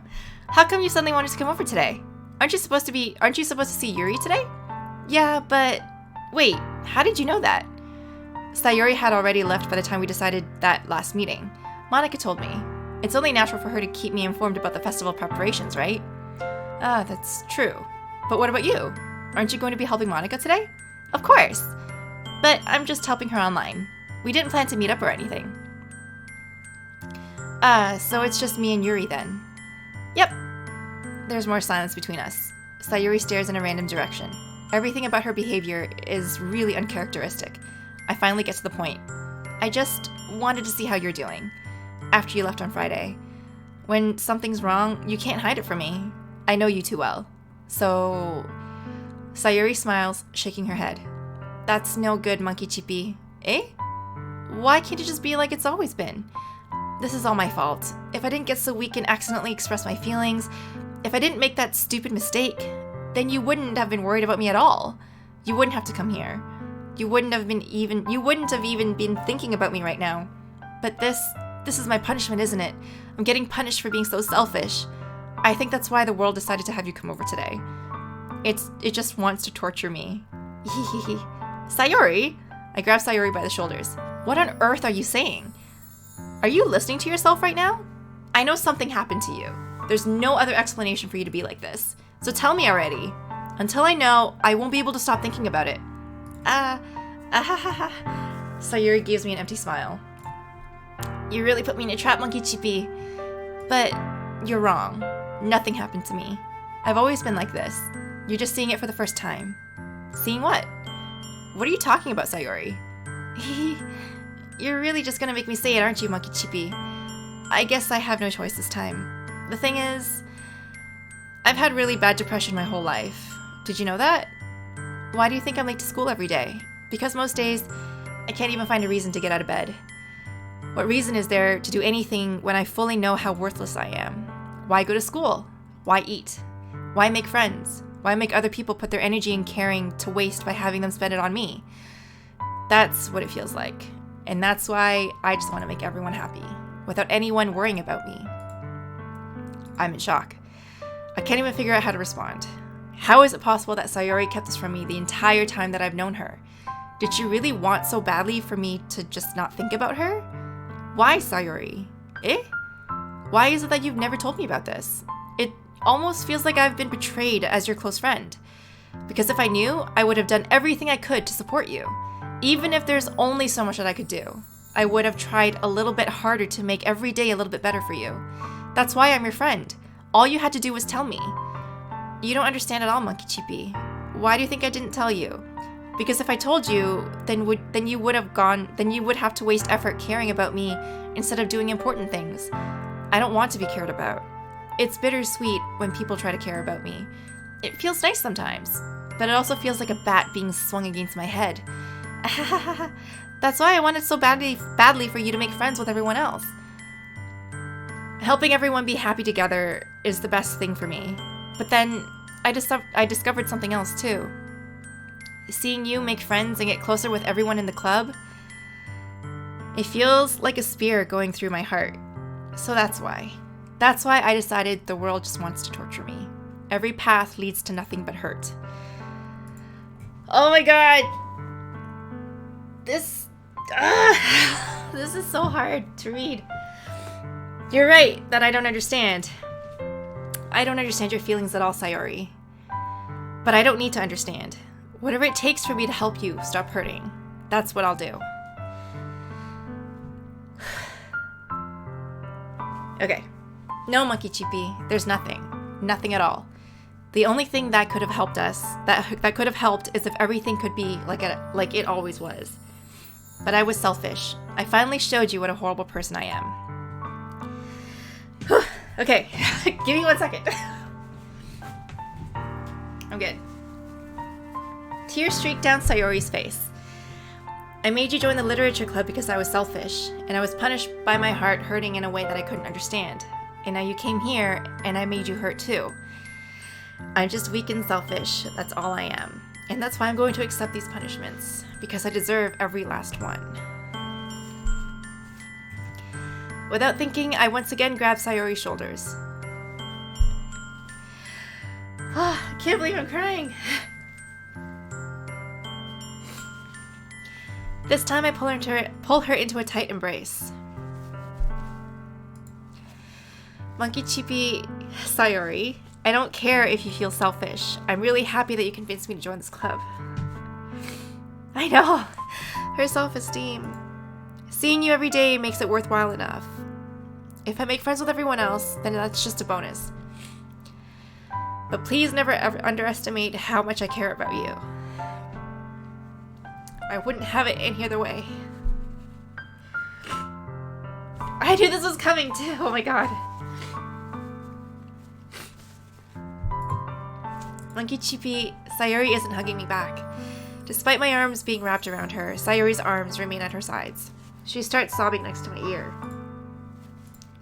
How come you suddenly wanted to come over today? Aren't you supposed to see Yuri today? Yeah, but... Wait, how did you know that? Sayuri had already left by the time we decided that last meeting. Monica told me. It's only natural for her to keep me informed about the festival preparations, right? Ah, that's true. But what about you? Aren't you going to be helping Monica today? Of course. But I'm just helping her online. We didn't plan to meet up or anything. So it's just me and Yuri then. Yep. There's more silence between us. Sayuri stares in a random direction. Everything about her behavior is really uncharacteristic. I finally get to the point. I just wanted to see how you're doing. After you left on Friday. When something's wrong, you can't hide it from me. I know you too well. So... Sayuri smiles, shaking her head. That's no good, Monkey Chippy. Eh? Why can't it just be like it's always been? This is all my fault. If I didn't get so weak and accidentally express my feelings, if I didn't make that stupid mistake, then you wouldn't have been worried about me at all. You wouldn't have to come here. You wouldn't have even been thinking about me right now. But this is my punishment, isn't it? I'm getting punished for being so selfish. I think that's why the world decided to have you come over today. It just wants to torture me. Sayuri? I grab Sayuri by the shoulders. What on earth are you saying? Are you listening to yourself right now? I know something happened to you. There's no other explanation for you to be like this. So tell me already. Until I know, I won't be able to stop thinking about it. Sayuri gives me an empty smile. You really put me in a trap, Monkey Chippy. But you're wrong. Nothing happened to me. I've always been like this. You're just seeing it for the first time. Seeing what? What are you talking about, Sayuri? You're really just gonna make me say it, aren't you, Monkey Chippy? I guess I have no choice this time. The thing is, I've had really bad depression my whole life. Did you know that? Why do you think I'm late to school every day? Because most days, I can't even find a reason to get out of bed. What reason is there to do anything when I fully know how worthless I am? Why go to school? Why eat? Why make friends? Why make other people put their energy and caring to waste by having them spend it on me? That's what it feels like. And that's why I just want to make everyone happy, without anyone worrying about me. I'm in shock. I can't even figure out how to respond. How is it possible that Sayori kept this from me the entire time that I've known her? Did she really want so badly for me to just not think about her? Why, Sayori? Eh? Why is it that you've never told me about this? It almost feels like I've been betrayed as your close friend. Because if I knew, I would have done everything I could to support you. Even if there's only so much that I could do. I would have tried a little bit harder to make every day a little bit better for you. That's why I'm your friend. All you had to do was tell me. You don't understand at all, Monkey Chippy. Why do you think I didn't tell you? Because if I told you, then you would have to waste effort caring about me instead of doing important things. I don't want to be cared about. It's bittersweet when people try to care about me. It feels nice sometimes, but it also feels like a bat being swung against my head. That's why I wanted so badly for you to make friends with everyone else. Helping everyone be happy together is the best thing for me. But then I discovered something else too. Seeing you make friends and get closer with everyone in the club, it feels like a spear going through my heart. So that's why. That's why I decided the world just wants to torture me. Every path leads to nothing but hurt. Oh my god! This is so hard to read. You're right that I don't understand. I don't understand your feelings at all, Sayori. But I don't need to understand. Whatever it takes for me to help you stop hurting, that's what I'll do. Okay. No, Monkey Chippy, there's nothing. Nothing at all. The only thing that could have helped us, that could have helped, is if everything could be like it always was. But I was selfish. I finally showed you what a horrible person I am. Okay, give me 1 second. I'm good. Tears streaked down Sayori's face. I made you join the literature club because I was selfish, and I was punished by my heart hurting in a way that I couldn't understand. And now you came here, and I made you hurt too. I'm just weak and selfish, that's all I am. And that's why I'm going to accept these punishments, because I deserve every last one. Without thinking, I once again grabbed Sayori's shoulders. I can't believe I'm crying. This time I pull her into a tight embrace. Monkey Chippy, Sayori, I don't care if you feel selfish. I'm really happy that you convinced me to join this club. I know. Her self-esteem. Seeing you every day makes it worthwhile enough. If I make friends with everyone else, then that's just a bonus. But please never ever underestimate how much I care about you. I wouldn't have it any other way. I knew this was coming too, oh my god. Monkey Chippy, Sayori isn't hugging me back. Despite my arms being wrapped around her, Sayori's arms remain at her sides. She starts sobbing next to my ear.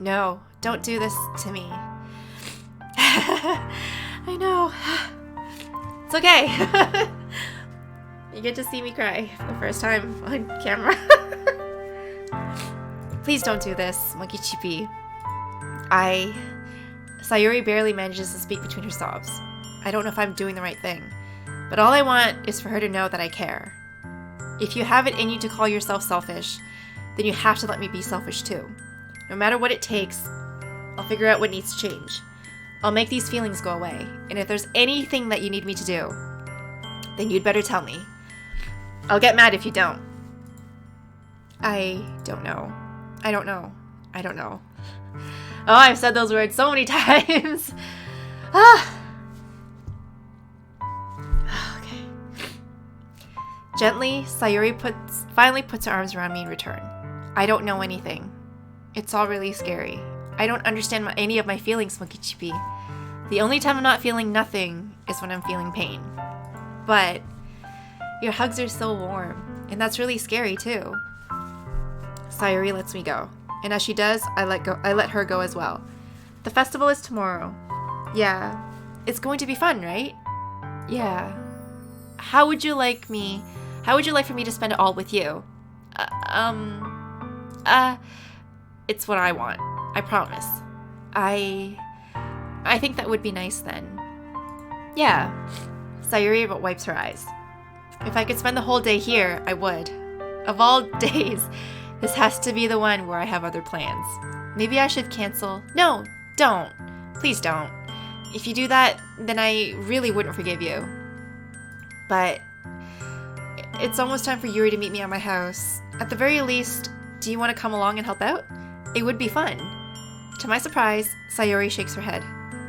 No, don't do this to me. I know. It's okay. You get to see me cry for the first time on camera. Please don't do this, Monkey Chippy. Sayori barely manages to speak between her sobs. I don't know if I'm doing the right thing, but all I want is for her to know that I care. If you have it in you to call yourself selfish, then you have to let me be selfish too. No matter what it takes, I'll figure out what needs to change. I'll make these feelings go away, and if there's anything that you need me to do, then you'd better tell me. I'll get mad if you don't. I don't know. I don't know. I don't know. Oh, I've said those words so many times. Okay. Gently, Sayori finally puts her arms around me in return. I don't know anything. It's all really scary. I don't understand any of my feelings, Monkey Chippy. The only time I'm not feeling nothing is when I'm feeling pain. But your hugs are so warm. And that's really scary too. Sayuri lets me go. And as she does, I let her go as well. The festival is tomorrow. Yeah. It's going to be fun, right? Yeah. How would you like for me to spend it all with you? It's what I want. I promise. I think that would be nice then. Yeah. Sayuri wipes her eyes. If I could spend the whole day here, I would. Of all days, this has to be the one where I have other plans. Maybe I should cancel. No, don't. Please don't. If you do that, then I really wouldn't forgive you. But it's almost time for Yuri to meet me at my house. At the very least, do you want to come along and help out? It would be fun. To my surprise, Sayuri shakes her head.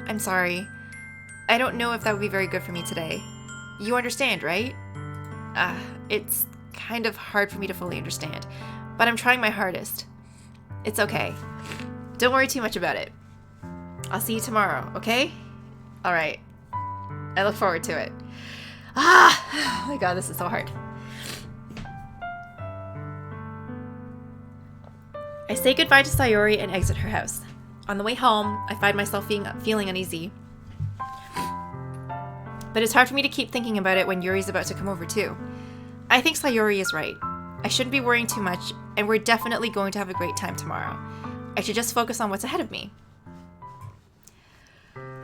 I'm sorry. I don't know if that would be very good for me today. You understand, right? It's kind of hard for me to fully understand, but I'm trying my hardest. It's okay. Don't worry too much about it. I'll see you tomorrow, okay? Alright. I look forward to it. Oh my god, this is so hard. I say goodbye to Sayuri and exit her house. On the way home, I find myself feeling uneasy. But it's hard for me to keep thinking about it when Yuri's about to come over too. I think Sayuri is right. I shouldn't be worrying too much, and we're definitely going to have a great time tomorrow. I should just focus on what's ahead of me.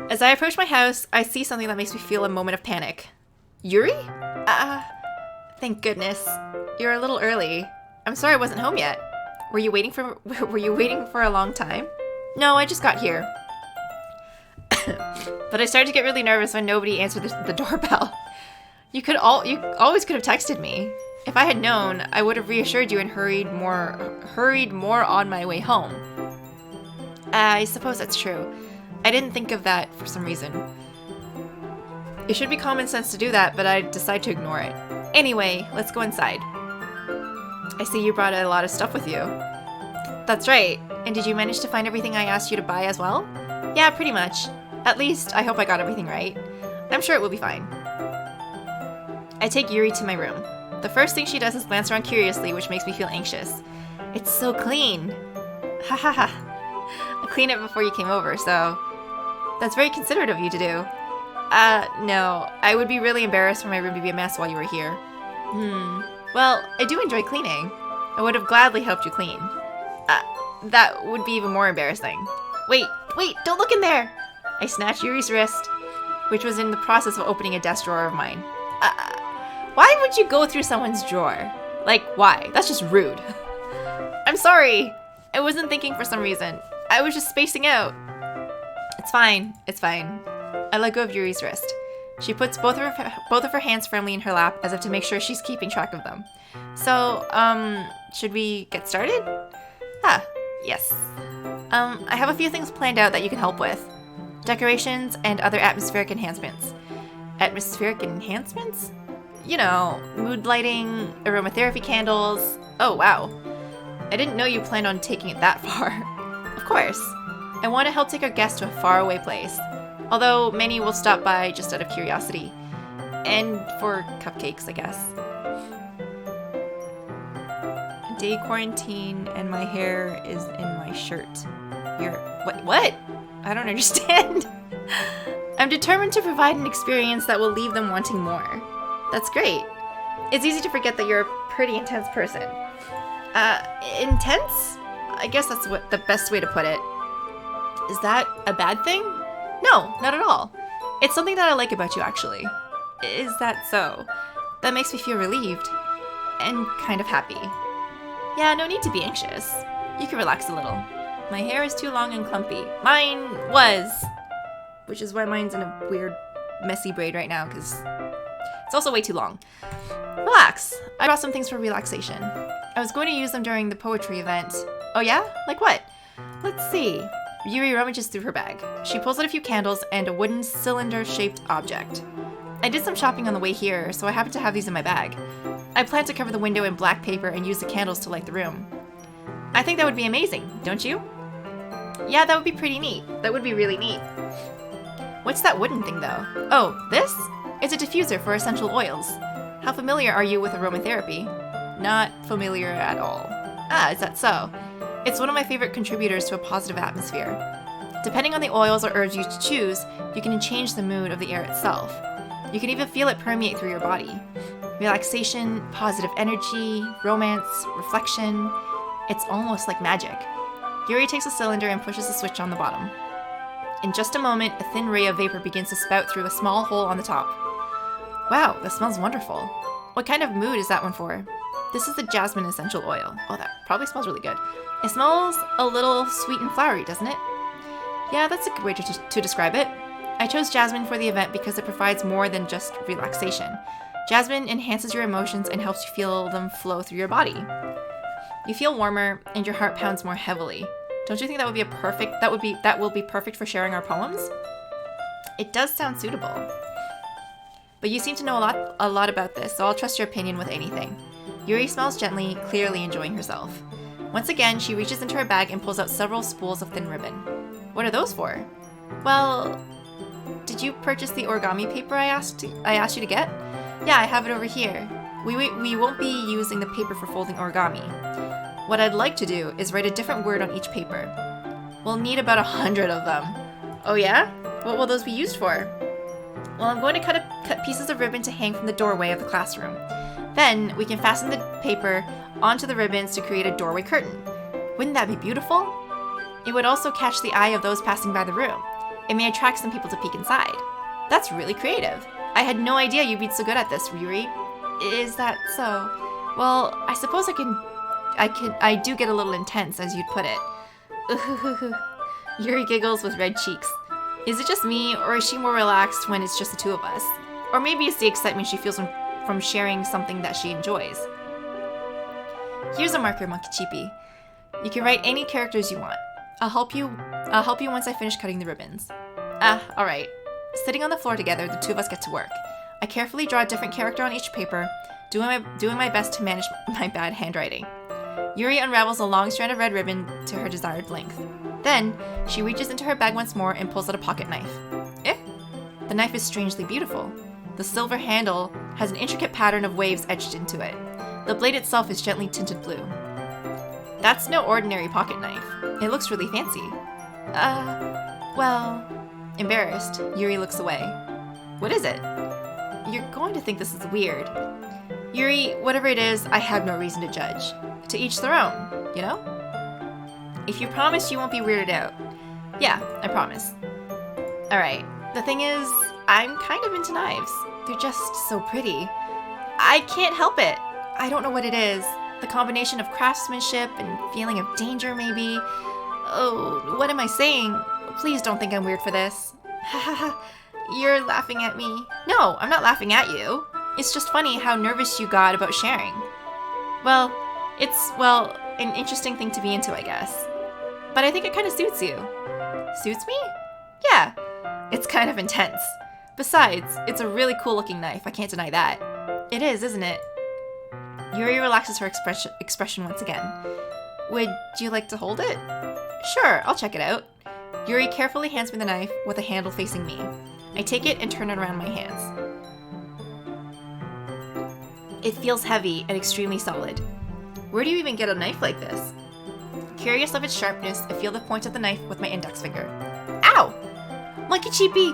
As I approach my house, I see something that makes me feel a moment of panic. Yuri? Thank goodness. You're a little early. I'm sorry I wasn't home yet. Were you waiting for a long time? No, I just got here. But I started to get really nervous when nobody answered the doorbell. You always could have texted me. If I had known, I would have reassured you and hurried more on my way home. I suppose that's true. I didn't think of that for some reason. It should be common sense to do that, but I decide to ignore it. Anyway, let's go inside. I see you brought a lot of stuff with you. That's right. And did you manage to find everything I asked you to buy as well? Yeah, pretty much. At least, I hope I got everything right. I'm sure it will be fine. I take Yuri to my room. The first thing she does is glance around curiously, which makes me feel anxious. It's so clean. Ha ha ha. I cleaned it before you came over, so... That's very considerate of you to do. No. I would be really embarrassed for my room to be a mess while you were here. Well, I do enjoy cleaning. I would have gladly helped you clean. That would be even more embarrassing. Wait, don't look in there! I snatched Yuri's wrist, which was in the process of opening a desk drawer of mine. Why would you go through someone's drawer? Like, why? That's just rude. I'm sorry. I wasn't thinking for some reason. I was just spacing out. It's fine. I let go of Yuri's wrist. She puts both of her hands firmly in her lap as if to make sure she's keeping track of them. So, should we get started? Yes. I have a few things planned out that you can help with. Decorations and other atmospheric enhancements. Atmospheric enhancements? You know, mood lighting, aromatherapy candles. Oh, wow. I didn't know you planned on taking it that far. Of course. I want to help take our guests to a faraway place. Although many will stop by just out of curiosity. And for cupcakes, I guess. Day quarantine and my hair is in my shirt. What? I don't understand. I'm determined to provide an experience that will leave them wanting more. That's great. It's easy to forget that you're a pretty intense person. Intense? I guess that's the best way to put it. Is that a bad thing? No, not at all. It's something that I like about you, actually. Is that so? That makes me feel relieved. And kind of happy. Yeah, no need to be anxious. You can relax a little. My hair is too long and clumpy. Mine was. Which is why mine's in a weird, messy braid right now, because it's also way too long. Relax. I brought some things for relaxation. I was going to use them during the poetry event. Oh yeah? Like what? Let's see. Yuri rummages through her bag. She pulls out a few candles and a wooden cylinder-shaped object. I did some shopping on the way here, so I happen to have these in my bag. I plan to cover the window in black paper and use the candles to light the room. I think that would be amazing, don't you? Yeah, that would be pretty neat. That would be really neat. What's that wooden thing, though? Oh, this? It's a diffuser for essential oils. How familiar are you with aromatherapy? Not familiar at all. Ah, is that so? It's one of my favorite contributors to a positive atmosphere. Depending on the oils or herbs you choose, you can change the mood of the air itself. You can even feel it permeate through your body. Relaxation, positive energy, romance, reflection. It's almost like magic. Yuri takes a cylinder and pushes the switch on the bottom. In just a moment, a thin ray of vapor begins to spout through a small hole on the top. Wow, that smells wonderful. What kind of mood is that one for? This is the jasmine essential oil. Oh, that probably smells really good. It smells a little sweet and flowery, doesn't it? Yeah, that's a good way to describe it. I chose jasmine for the event because it provides more than just relaxation. Jasmine enhances your emotions and helps you feel them flow through your body. You feel warmer and your heart pounds more heavily. Don't you think that will be perfect for sharing our poems? It does sound suitable. But you seem to know a lot about this, so I'll trust your opinion with anything. Yuri smiles gently, clearly enjoying herself. Once again, she reaches into her bag and pulls out several spools of thin ribbon. What are those for? Well, did you purchase the origami paper I asked you to get? Yeah, I have it over here. We won't be using the paper for folding origami. What I'd like to do is write a different word on each paper. We'll need about 100 of them. Oh yeah? What will those be used for? Well, I'm going to cut pieces of ribbon to hang from the doorway of the classroom. Then, we can fasten the paper onto the ribbons to create a doorway curtain. Wouldn't that be beautiful? It would also catch the eye of those passing by the room. It may attract some people to peek inside. That's really creative. I had no idea you'd be so good at this, Yuri. Is that so? Well, I suppose I do get a little intense, as you'd put it. Yuri giggles with red cheeks. Is it just me, or is she more relaxed when it's just the two of us? Or maybe it's the excitement she feels from sharing something that she enjoys. Here's a marker, Monkey Cheapy. You can write any characters you want. I'll help you once I finish cutting the ribbons. Alright. Sitting on the floor together, the two of us get to work. I carefully draw a different character on each paper, doing my best to manage my bad handwriting. Yuri unravels a long strand of red ribbon to her desired length. Then, she reaches into her bag once more and pulls out a pocket knife. The knife is strangely beautiful. The silver handle has an intricate pattern of waves etched into it. The blade itself is gently tinted blue. That's no ordinary pocket knife. It looks really fancy. Well... Embarrassed, Yuri looks away. What is it? You're going to think this is weird. Yuri, whatever it is, I have no reason to judge. To each their own, you know? If you promise you won't be weirded out. Yeah, I promise. Alright, the thing is, I'm kind of into knives. They're just so pretty. I can't help it. I don't know what it is. The combination of craftsmanship and feeling of danger, maybe. Oh, what am I saying? Please don't think I'm weird for this. You're laughing at me. No, I'm not laughing at you. It's just funny how nervous you got about sharing. Well, it's, an interesting thing to be into, I guess. But I think it kind of suits you. Suits me? Yeah, it's kind of intense. Besides, it's a really cool looking knife, I can't deny that. It is, isn't it? Yuri relaxes her expression once again. Would you like to hold it? Sure, I'll check it out. Yuri carefully hands me the knife with the handle facing me. I take it and turn it around my hands. It feels heavy and extremely solid. Where do you even get a knife like this? Curious of its sharpness, I feel the point of the knife with my index finger. Ow! Monkey Cheapy,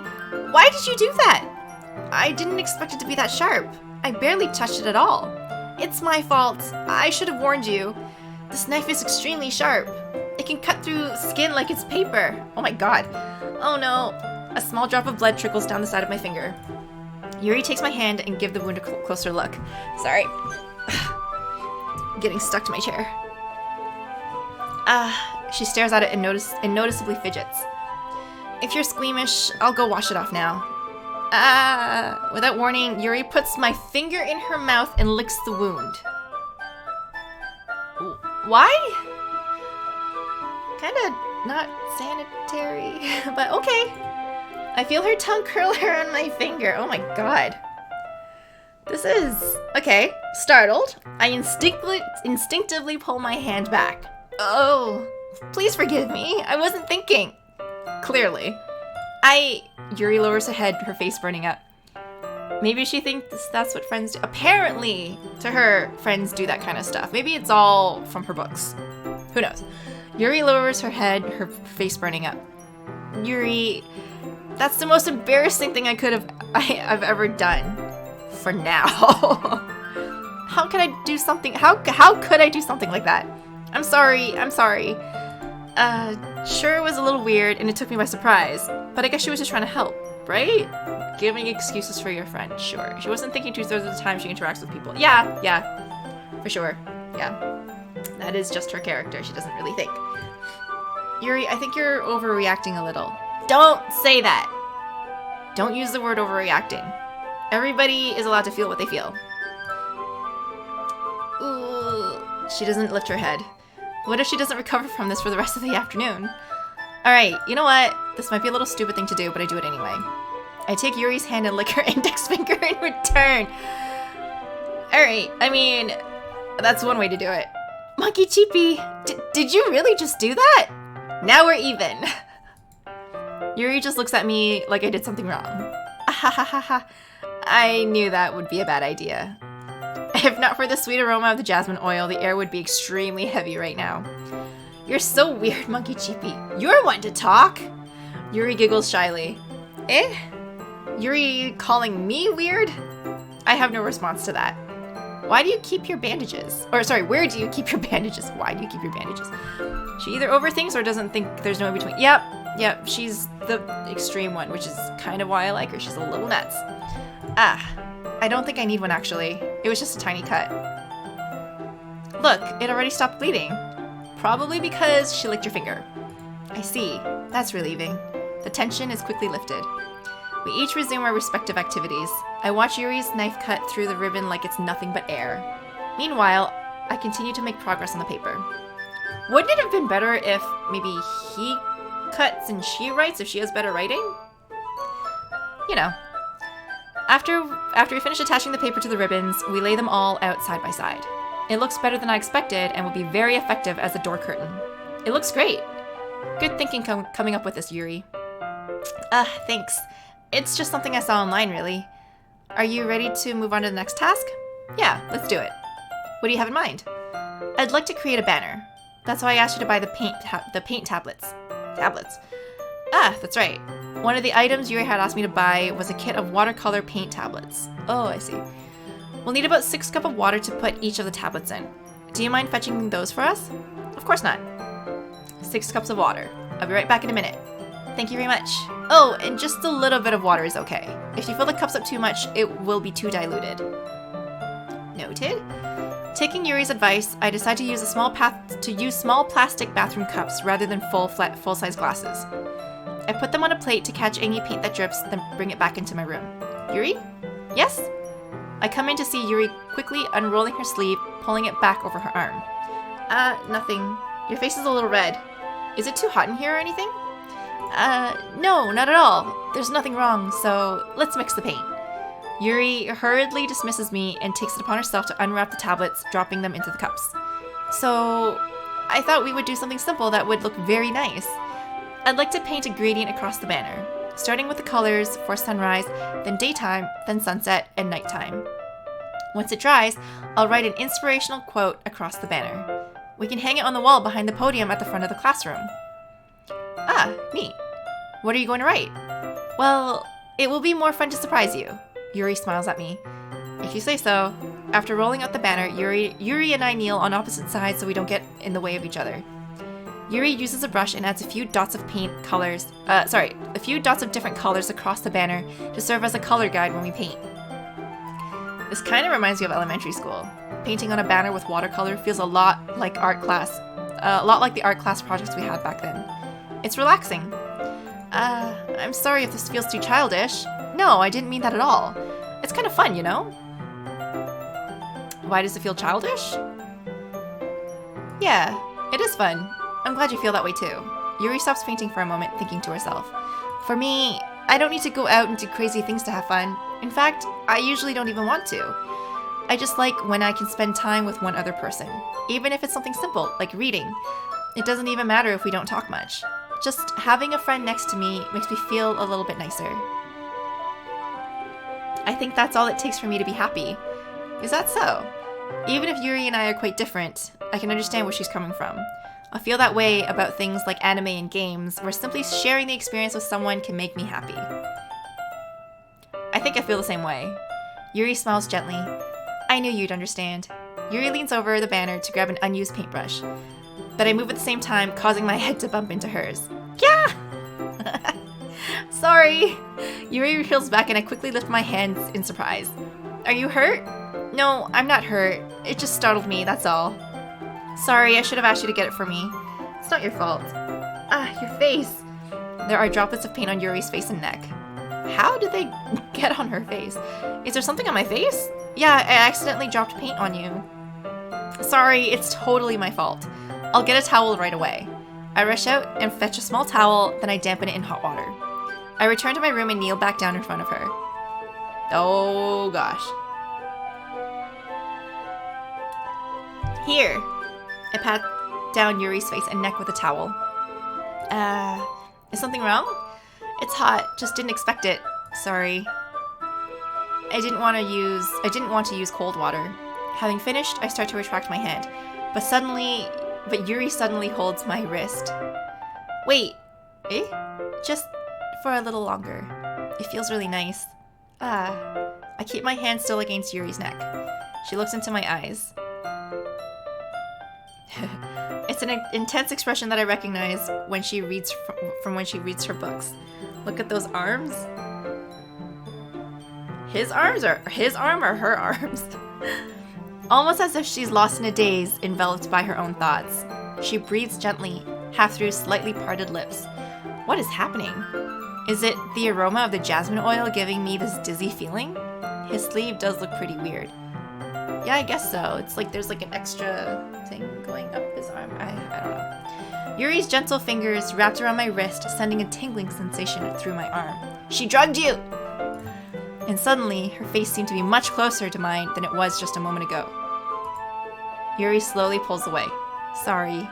why did you do that? I didn't expect it to be that sharp. I barely touched it at all. It's my fault. I should have warned you. This knife is extremely sharp. It can cut through skin like it's paper. Oh my god. Oh no. A small drop of blood trickles down the side of my finger. Yuri takes my hand and gives the wound a closer look. Sorry. Getting stuck to my chair. She stares at it and noticeably fidgets. If you're squeamish, I'll go wash it off now. Without warning, Yuri puts my finger in her mouth and licks the wound. Why? Kinda not sanitary, but okay. I feel her tongue curl around my finger. Oh my god. This is... Okay, startled. I instinctively pull my hand back. Oh, please forgive me. I wasn't thinking. Clearly. Yuri lowers her head, her face burning up. Maybe she thinks that's what friends do. Apparently, to her, friends do that kind of stuff. Maybe it's all from her books. Who knows? Yuri lowers her head, her face burning up. Yuri, that's the most embarrassing thing I've ever done. For now. How could I do something? How could I do something like that? I'm sorry. Sure, it was a little weird and it took me by surprise, but I guess she was just trying to help, right? Giving excuses for your friend, sure. She wasn't thinking 2/3 of the time she interacts with people. Yeah, for sure. Yeah. That is just her character. She doesn't really think. Yuri, I think you're overreacting a little. Don't say that! Don't use the word overreacting. Everybody is allowed to feel what they feel. Ooh. She doesn't lift her head. What if she doesn't recover from this for the rest of the afternoon? Alright, you know what? This might be a little stupid thing to do, but I do it anyway. I take Yuri's hand and lick her index finger in return. Alright, I mean, that's one way to do it. Monkey Cheapy, did you really just do that? Now we're even. Yuri just looks at me like I did something wrong. I knew that would be a bad idea. If not for the sweet aroma of the jasmine oil, the air would be extremely heavy right now. You're so weird, Monkey Cheapy. You're one to talk. Yuri giggles shyly. Eh? Yuri calling me weird? I have no response to that. Why do you keep your bandages? Or sorry, where do you keep your bandages? Why do you keep your bandages? She either overthinks or doesn't think there's no in between. Yep, she's the extreme one, which is kind of why I like her. She's a little nuts. I don't think I need one actually. It was just a tiny cut. Look, it already stopped bleeding. Probably because she licked your finger. I see. That's relieving. The tension is quickly lifted. We each resume our respective activities. I watch Yuri's knife cut through the ribbon like it's nothing but air. Meanwhile, I continue to make progress on the paper. Wouldn't it have been better if maybe he cuts and she writes if she has better writing? You know. After we finish attaching the paper to the ribbons, we lay them all out side by side. It looks better than I expected and will be very effective as a door curtain. It looks great. Good thinking coming up with this, Yuri. Thanks. It's just something I saw online, really. Are you ready to move on to the next task? Yeah, let's do it. What do you have in mind? I'd like to create a banner. That's why I asked you to buy the paint tablets. Tablets? That's right. One of the items Yuri had asked me to buy was a kit of watercolor paint tablets. Oh, I see. We'll need about 6 cups of water to put each of the tablets in. Do you mind fetching those for us? Of course not. 6 cups of water. I'll be right back in a minute. Thank you very much. Oh, and just a little bit of water is okay. If you fill the cups up too much, it will be too diluted. Noted. Taking Yuri's advice, I decide to use small plastic bathroom cups rather than full-size glasses. I put them on a plate to catch any paint that drips, then bring it back into my room. Yuri? Yes? I come in to see Yuri quickly unrolling her sleeve, pulling it back over her arm. Nothing. Your face is a little red. Is it too hot in here or anything? No, not at all. There's nothing wrong, so let's mix the paint. Yuri hurriedly dismisses me and takes it upon herself to unwrap the tablets, dropping them into the cups. So, I thought we would do something simple that would look very nice. I'd like to paint a gradient across the banner, starting with the colors for sunrise, then daytime, then sunset, and nighttime. Once it dries, I'll write an inspirational quote across the banner. We can hang it on the wall behind the podium at the front of the classroom. Neat. What are you going to write? Well, it will be more fun to surprise you. Yuri smiles at me. If you say so. After rolling out the banner, Yuri and I kneel on opposite sides so we don't get in the way of each other. Yuri uses a brush and adds a few dots of different colors across the banner to serve as a color guide when we paint. This kind of reminds me of elementary school. Painting on a banner with watercolor feels a lot like the art class projects we had back then. It's relaxing. I'm sorry if this feels too childish. No, I didn't mean that at all. It's kind of fun, you know? Why does it feel childish? Yeah, it is fun. I'm glad you feel that way too. Yuri stops painting for a moment, thinking to herself. For me, I don't need to go out and do crazy things to have fun. In fact, I usually don't even want to. I just like when I can spend time with one other person, even if it's something simple, like reading. It doesn't even matter if we don't talk much. Just having a friend next to me makes me feel a little bit nicer. I think that's all it takes for me to be happy. Is that so? Even if Yuri and I are quite different, I can understand where she's coming from. I feel that way about things like anime and games, where simply sharing the experience with someone can make me happy. I think I feel the same way. Yuri smiles gently. I knew you'd understand. Yuri leans over the banner to grab an unused paintbrush, but I move at the same time, causing my head to bump into hers. Yeah! Sorry! Yuri reels back and I quickly lift my hands in surprise. Are you hurt? No, I'm not hurt. It just startled me, that's all. Sorry, I should have asked you to get it for me. It's not your fault. Ah, your face. There are droplets of paint on Yuri's face and neck. How did they get on her face? Is there something on my face? Yeah, I accidentally dropped paint on you. Sorry, it's totally my fault. I'll get a towel right away. I rush out and fetch a small towel, then I dampen it in hot water. I return to my room and kneel back down in front of her. Oh gosh. Here. I pat down Yuri's face and neck with a towel. Is something wrong? It's hot, just didn't expect it. Sorry. I didn't want to use cold water. Having finished, I start to retract my hand. But Yuri suddenly holds my wrist. Wait. Eh? Just for a little longer. It feels really nice. I keep my hand still against Yuri's neck. She looks into my eyes. It's an intense expression that I recognize when she reads from when she reads her books. Look at those arms. His arms or his arm or her arms? Almost as if she's lost in a daze, enveloped by her own thoughts. She breathes gently, half through slightly parted lips. What is happening? Is it the aroma of the jasmine oil giving me this dizzy feeling? His sleeve does look pretty weird. Yeah, I guess so. It's like there's like an extra thing going up his arm. I don't know. Yuri's gentle fingers wrapped around my wrist, sending a tingling sensation through my arm. She drugged you! And suddenly, her face seemed to be much closer to mine than it was just a moment ago. Yuri slowly pulls away. Sorry.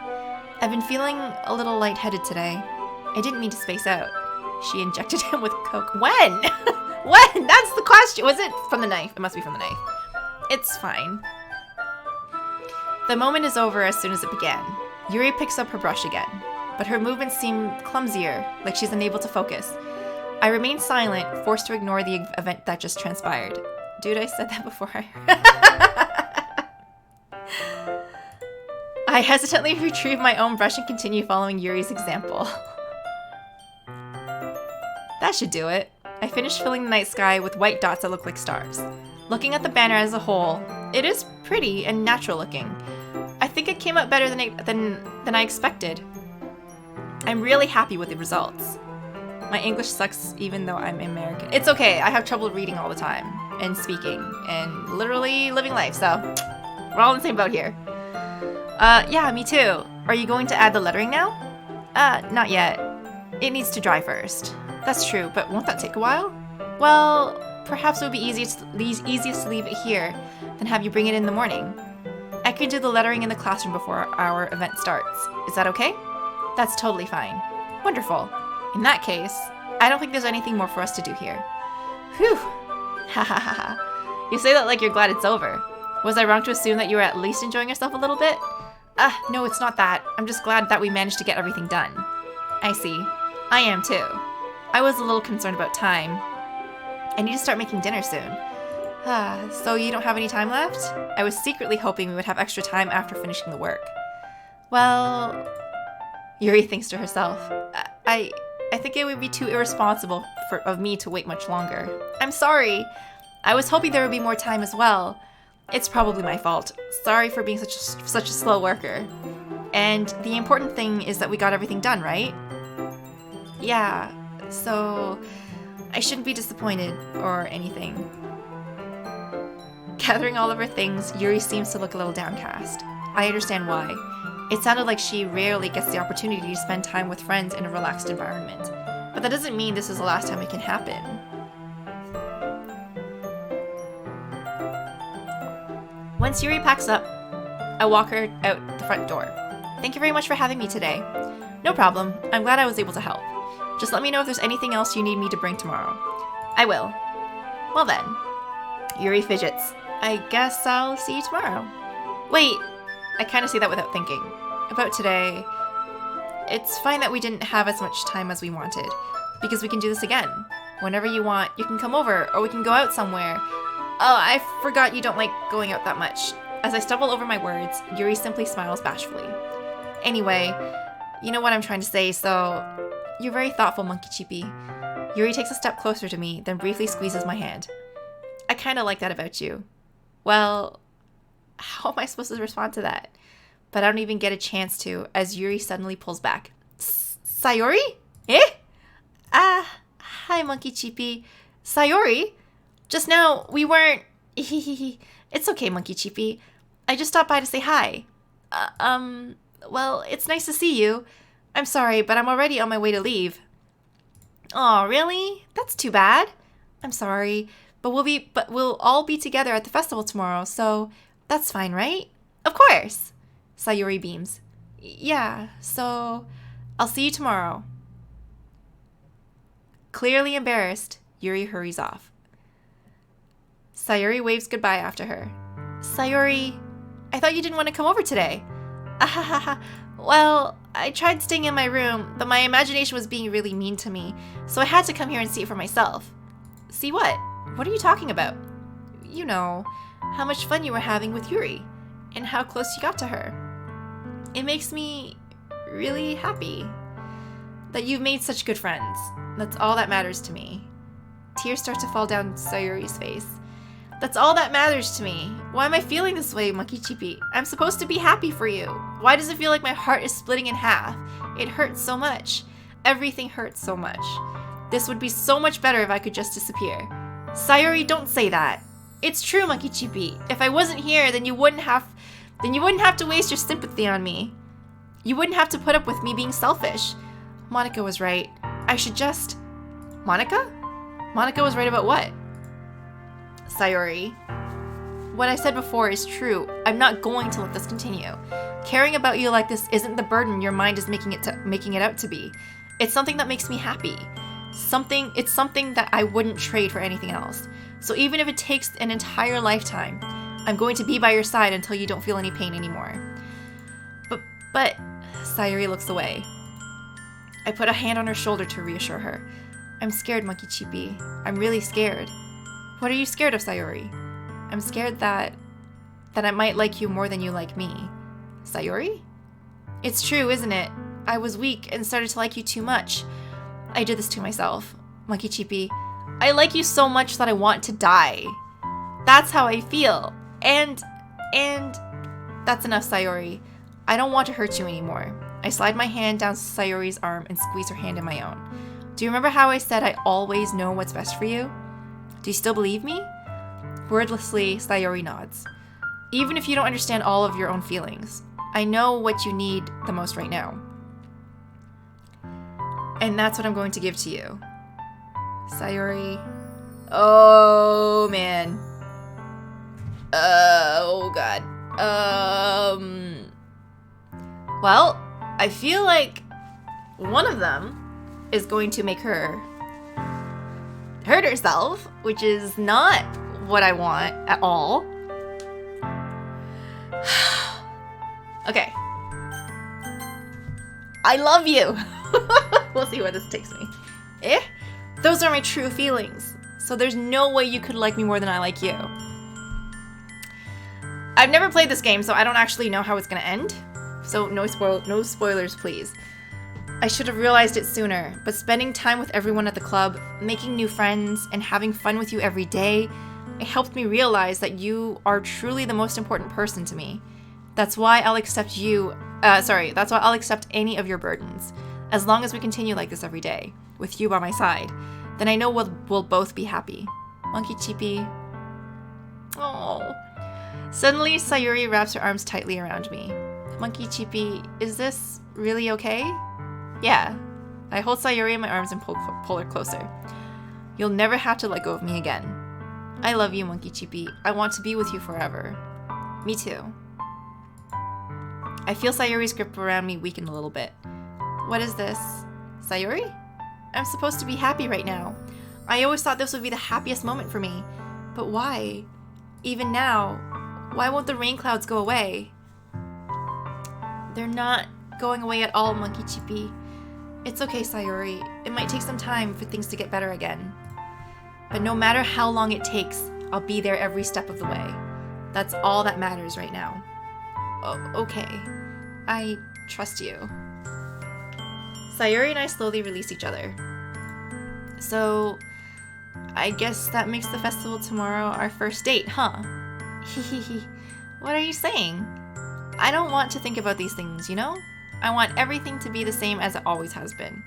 I've been feeling a little lightheaded today. I didn't mean to space out. She injected him with coke. When? When? That's the question. Was it from the knife? It must be from the knife. It's fine. The moment is over as soon as it began. Yuri picks up her brush again, but her movements seem clumsier, like she's unable to focus. I remain silent, forced to ignore the event that just transpired. Dude, I said that before I hesitantly retrieve my own brush and continue following Yuri's example. That should do it. I finished filling the night sky with white dots that look like stars. Looking at the banner as a whole, it is pretty and natural looking. I think it came out better than I expected. I'm really happy with the results. My English sucks even though I'm American. It's okay, I have trouble reading all the time, and speaking, and literally living life, so we're all in the same boat here. Yeah, me too. Are you going to add the lettering now? Not yet. It needs to dry first. That's true, but won't that take a while? Well, perhaps it would be easiest to leave it here than have you bring it in the morning. I can do the lettering in the classroom before our event starts. Is that okay? That's totally fine. Wonderful. In that case, I don't think there's anything more for us to do here. Whew. Ha ha ha ha. You say that like you're glad it's over. Was I wrong to assume that you were at least enjoying yourself a little bit? No, it's not that. I'm just glad that we managed to get everything done. I see. I am too. I was a little concerned about time. I need to start making dinner soon. So you don't have any time left? I was secretly hoping we would have extra time after finishing the work. Well... Yuri thinks to herself. I think it would be too irresponsible of me to wait much longer. I'm sorry. I was hoping there would be more time as well. It's probably my fault. Sorry for being such a slow worker. And the important thing is that we got everything done, right? Yeah, so I shouldn't be disappointed or anything. Gathering all of her things, Yuri seems to look a little downcast. I understand why. It sounded like she rarely gets the opportunity to spend time with friends in a relaxed environment. But that doesn't mean this is the last time it can happen. Once Yuri packs up, I walk her out the front door. Thank you very much for having me today. No problem. I'm glad I was able to help. Just let me know if there's anything else you need me to bring tomorrow. I will. Well then. Yuri fidgets. I guess I'll see you tomorrow. Wait, I kind of say that without thinking. About today, it's fine that we didn't have as much time as we wanted, because we can do this again. Whenever you want, you can come over, or we can go out somewhere. Oh, I forgot you don't like going out that much. As I stumble over my words, Yuri simply smiles bashfully. Anyway, you know what I'm trying to say, so... You're very thoughtful, Monkey Cheapy. Yuri takes a step closer to me, then briefly squeezes my hand. I kind of like that about you. Well, how am I supposed to respond to that? But I don't even get a chance to, as Yuri suddenly pulls back. Sayori? Eh? Hi, Monkey Cheapy. Sayori? Just now, we weren't... It's okay, Monkey Cheapy. I just stopped by to say hi. Well, it's nice to see you. I'm sorry, but I'm already on my way to leave. Aw, really? That's too bad. I'm sorry, but we'll all be together at the festival tomorrow, so that's fine, right? Of course. Sayori beams. Yeah, so I'll see you tomorrow. Clearly embarrassed, Yuri hurries off. Sayori waves goodbye after her. Sayori, I thought you didn't want to come over today. Well, I tried staying in my room, but my imagination was being really mean to me, so I had to come here and see it for myself. See what? What are you talking about? You know, how much fun you were having with Yuri, and how close you got to her. It makes me really happy that you've made such good friends. That's all that matters to me. Tears start to fall down Sayori's face. That's all that matters to me. Why am I feeling this way, Monkey Cheapy? I'm supposed to be happy for you. Why does it feel like my heart is splitting in half? It hurts so much. Everything hurts so much. This would be so much better if I could just disappear. Sayori, don't say that. It's true, Monkey Cheapy. If I wasn't here, then you wouldn't have to waste your sympathy on me. You wouldn't have to put up with me being selfish. Monica was right. I should just... Monica? Monica was right about what? Sayori, what I said before is true. I'm not going to let this continue. Caring about you like this isn't the burden your mind is making it out to be. It's something that makes me happy. It's something that I wouldn't trade for anything else. So even if it takes an entire lifetime, I'm going to be by your side until you don't feel any pain anymore. But Sayori looks away. I put a hand on her shoulder to reassure her. I'm scared, Monkey Cheapy. I'm really scared. What are you scared of, Sayori? I'm scared that I might like you more than you like me. Sayori? It's true, isn't it? I was weak and started to like you too much. I did this to myself. Monkey Cheapy, I like you so much that I want to die. That's how I feel. And that's enough, Sayori. I don't want to hurt you anymore. I slide my hand down Sayori's arm and squeeze her hand in my own. Do you remember how I said I always know what's best for you? Do you still believe me? Wordlessly, Sayori nods. Even if you don't understand all of your own feelings, I know what you need the most right now. And that's what I'm going to give to you. Sayori. Oh, man. Oh, God. Well, I feel like one of them is going to make her hurt herself, which is not what I want at all. Okay. I love you. We'll see where this takes me. Those are my true feelings. So there's no way you could like me more than I like you. I've never played this game, so I don't actually know how it's gonna end. So no spoilers, please. I should have realized it sooner, but spending time with everyone at the club, making new friends, and having fun with you every day, it helped me realize that you are truly the most important person to me. That's why I'll accept that's why I'll accept any of your burdens. As long as we continue like this every day, with you by my side, then I know we'll both be happy. Monkey Cheapy. Oh. Suddenly, Sayori wraps her arms tightly around me. Monkey Cheapy, is this really okay? Yeah. I hold Sayori in my arms and pull her closer. You'll never have to let go of me again. I love you, Monkey Cheapy. I want to be with you forever. Me too. I feel Sayori's grip around me weaken a little bit. What is this? Sayori? I'm supposed to be happy right now. I always thought this would be the happiest moment for me. But why? Even now, why won't the rain clouds go away? They're not going away at all, Monkey Chippy. It's okay, Sayori. It might take some time for things to get better again. But no matter how long it takes, I'll be there every step of the way. That's all that matters right now. Okay. I trust you. Sayori and I slowly release each other. So, I guess that makes the festival tomorrow our first date, huh? Hehehe. What are you saying? I don't want to think about these things, you know? I want everything to be the same as it always has been,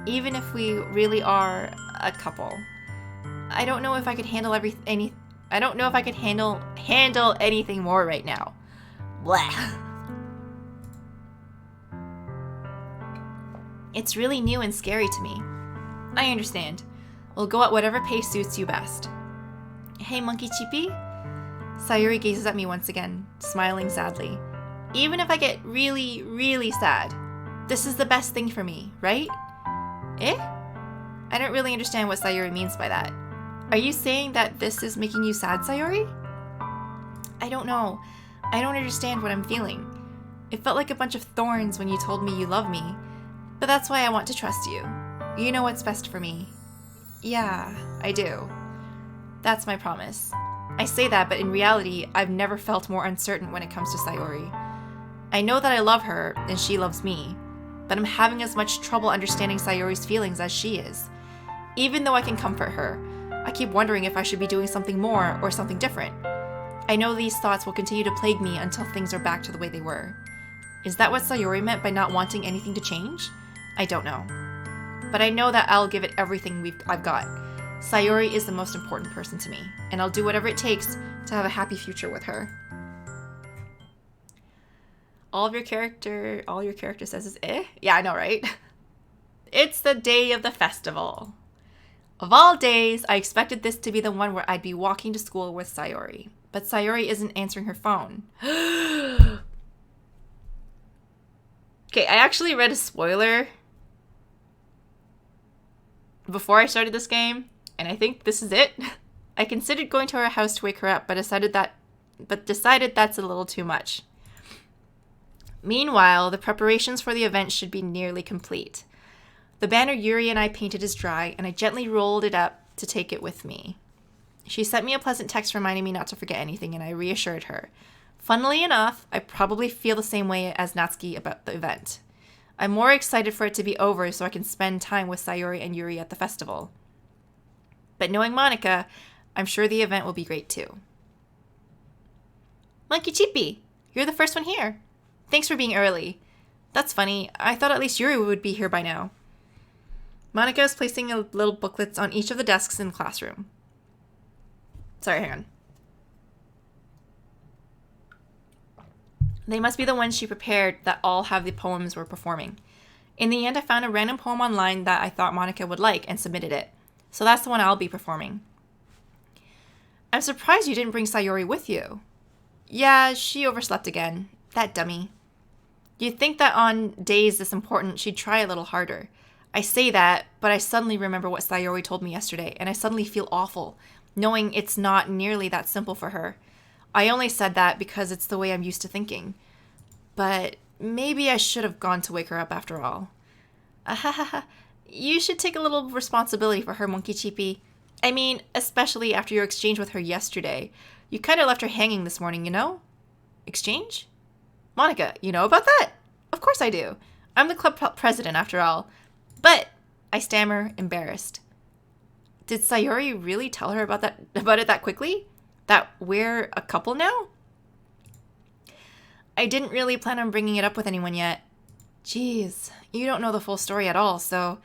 even if we really are a couple. I don't know if I could handle handle anything more right now. Blah. It's really new and scary to me. I understand. We'll go at whatever pace suits you best. Hey, Monkey Chippy? Sayori gazes at me once again, smiling sadly. Even if I get really, really sad, this is the best thing for me, right? Eh? I don't really understand what Sayori means by that. Are you saying that this is making you sad, Sayori? I don't know. I don't understand what I'm feeling. It felt like a bunch of thorns when you told me you love me, but that's why I want to trust you. You know what's best for me. Yeah, I do. That's my promise. I say that, but in reality, I've never felt more uncertain when it comes to Sayori. I know that I love her, and she loves me, but I'm having as much trouble understanding Sayori's feelings as she is. Even though I can comfort her, I keep wondering if I should be doing something more or something different. I know these thoughts will continue to plague me until things are back to the way they were. Is that what Sayori meant by not wanting anything to change? I don't know. But I know that I'll give it everything I've got. Sayori is the most important person to me, and I'll do whatever it takes to have a happy future with her. All your character says is eh? Yeah, I know, right? It's the day of the festival. Of all days, I expected this to be the one where I'd be walking to school with Sayori. But Sayori isn't answering her phone. Okay, I actually read a spoiler before I started this game, and I think this is it. I considered going to her house to wake her up, but decided that's a little too much. Meanwhile, the preparations for the event should be nearly complete. The banner Yuri and I painted is dry, and I gently rolled it up to take it with me. She sent me a pleasant text reminding me not to forget anything, and I reassured her. Funnily enough, I probably feel the same way as Natsuki about the event. I'm more excited for it to be over so I can spend time with Sayori and Yuri at the festival. But knowing Monika, I'm sure the event will be great too. Monkey Chippy, you're the first one here. Thanks for being early. That's funny. I thought at least Yuri would be here by now. Monika is placing little booklets on each of the desks in the classroom. Sorry, hang on. They must be the ones she prepared that all have the poems we're performing. In the end, I found a random poem online that I thought Monika would like and submitted it. So that's the one I'll be performing. I'm surprised you didn't bring Sayori with you. Yeah, she overslept again. That dummy. You'd think that on days this important, she'd try a little harder. I say that, but I suddenly remember what Sayori told me yesterday, and I suddenly feel awful, knowing it's not nearly that simple for her. I only said that because it's the way I'm used to thinking. But maybe I should have gone to wake her up after all. You should take a little responsibility for her, Monkey Chippy. I mean, especially after your exchange with her yesterday. You kind of left her hanging this morning, you know? Exchange? Monika, you know about that? Of course I do. I'm the club president after all. But, I stammer, embarrassed. Did Sayori really tell her about it that quickly? That we're a couple now? I didn't really plan on bringing it up with anyone yet. Jeez, you don't know the full story at all, so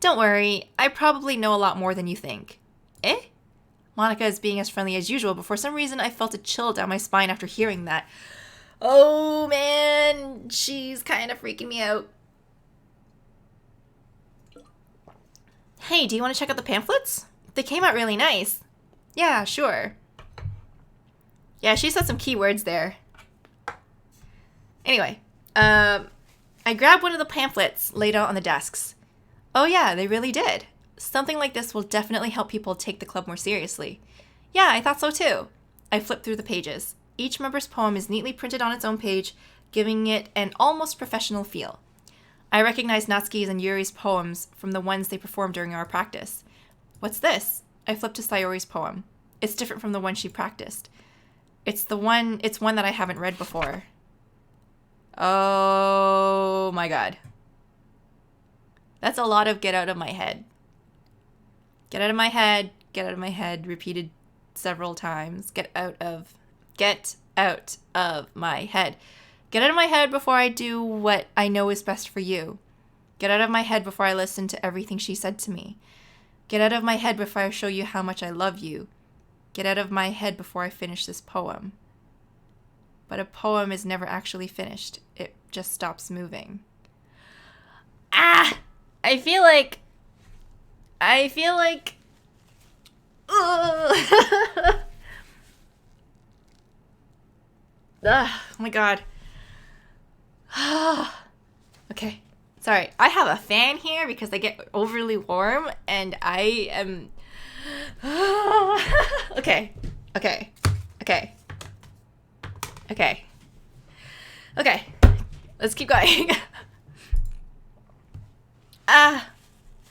don't worry, I probably know a lot more than you think. Eh? Monika is being as friendly as usual, but for some reason I felt a chill down my spine after hearing that. Oh man, she's kind of freaking me out. Hey, do you want to check out the pamphlets? They came out really nice. Yeah, sure. Yeah, she said some key words there. Anyway, I grabbed one of the pamphlets laid out on the desks. Oh yeah, they really did. Something like this will definitely help people take the club more seriously. Yeah, I thought so too. I flipped through the pages. Each member's poem is neatly printed on its own page, giving it an almost professional feel. I recognized Natsuki's and Yuri's poems from the ones they performed during our practice. What's this? I flipped to Sayori's poem. It's different from the one she practiced. It's one that I haven't read before. Oh my god. That's a lot of get out of my head. Get out of my head, get out of my head, repeated several times. Get out of my head. Get out of my head before I do what I know is best for you. Get out of my head before I listen to everything she said to me. Get out of my head before I show you how much I love you. Get out of my head before I finish this poem. But a poem is never actually finished. It just stops moving. Ah! I feel like... Ugh. Oh my god. Okay. Sorry. I have a fan here because I get overly warm and I am... Okay. Let's keep going.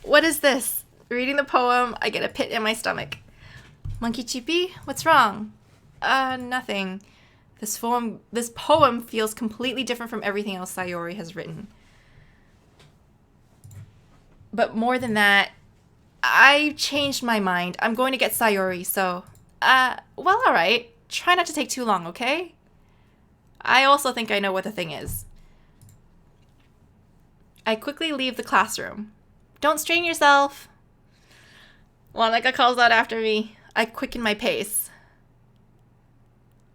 What is this? Reading the poem, I get a pit in my stomach. Monkey Chippy, what's wrong? Nothing. This poem feels completely different from everything else Sayori has written. But more than that, I changed my mind. I'm going to get Sayori, so... well, alright. Try not to take too long, okay? I also think I know what the thing is. I quickly leave the classroom. Don't strain yourself. Wanaka calls out after me. I quicken my pace.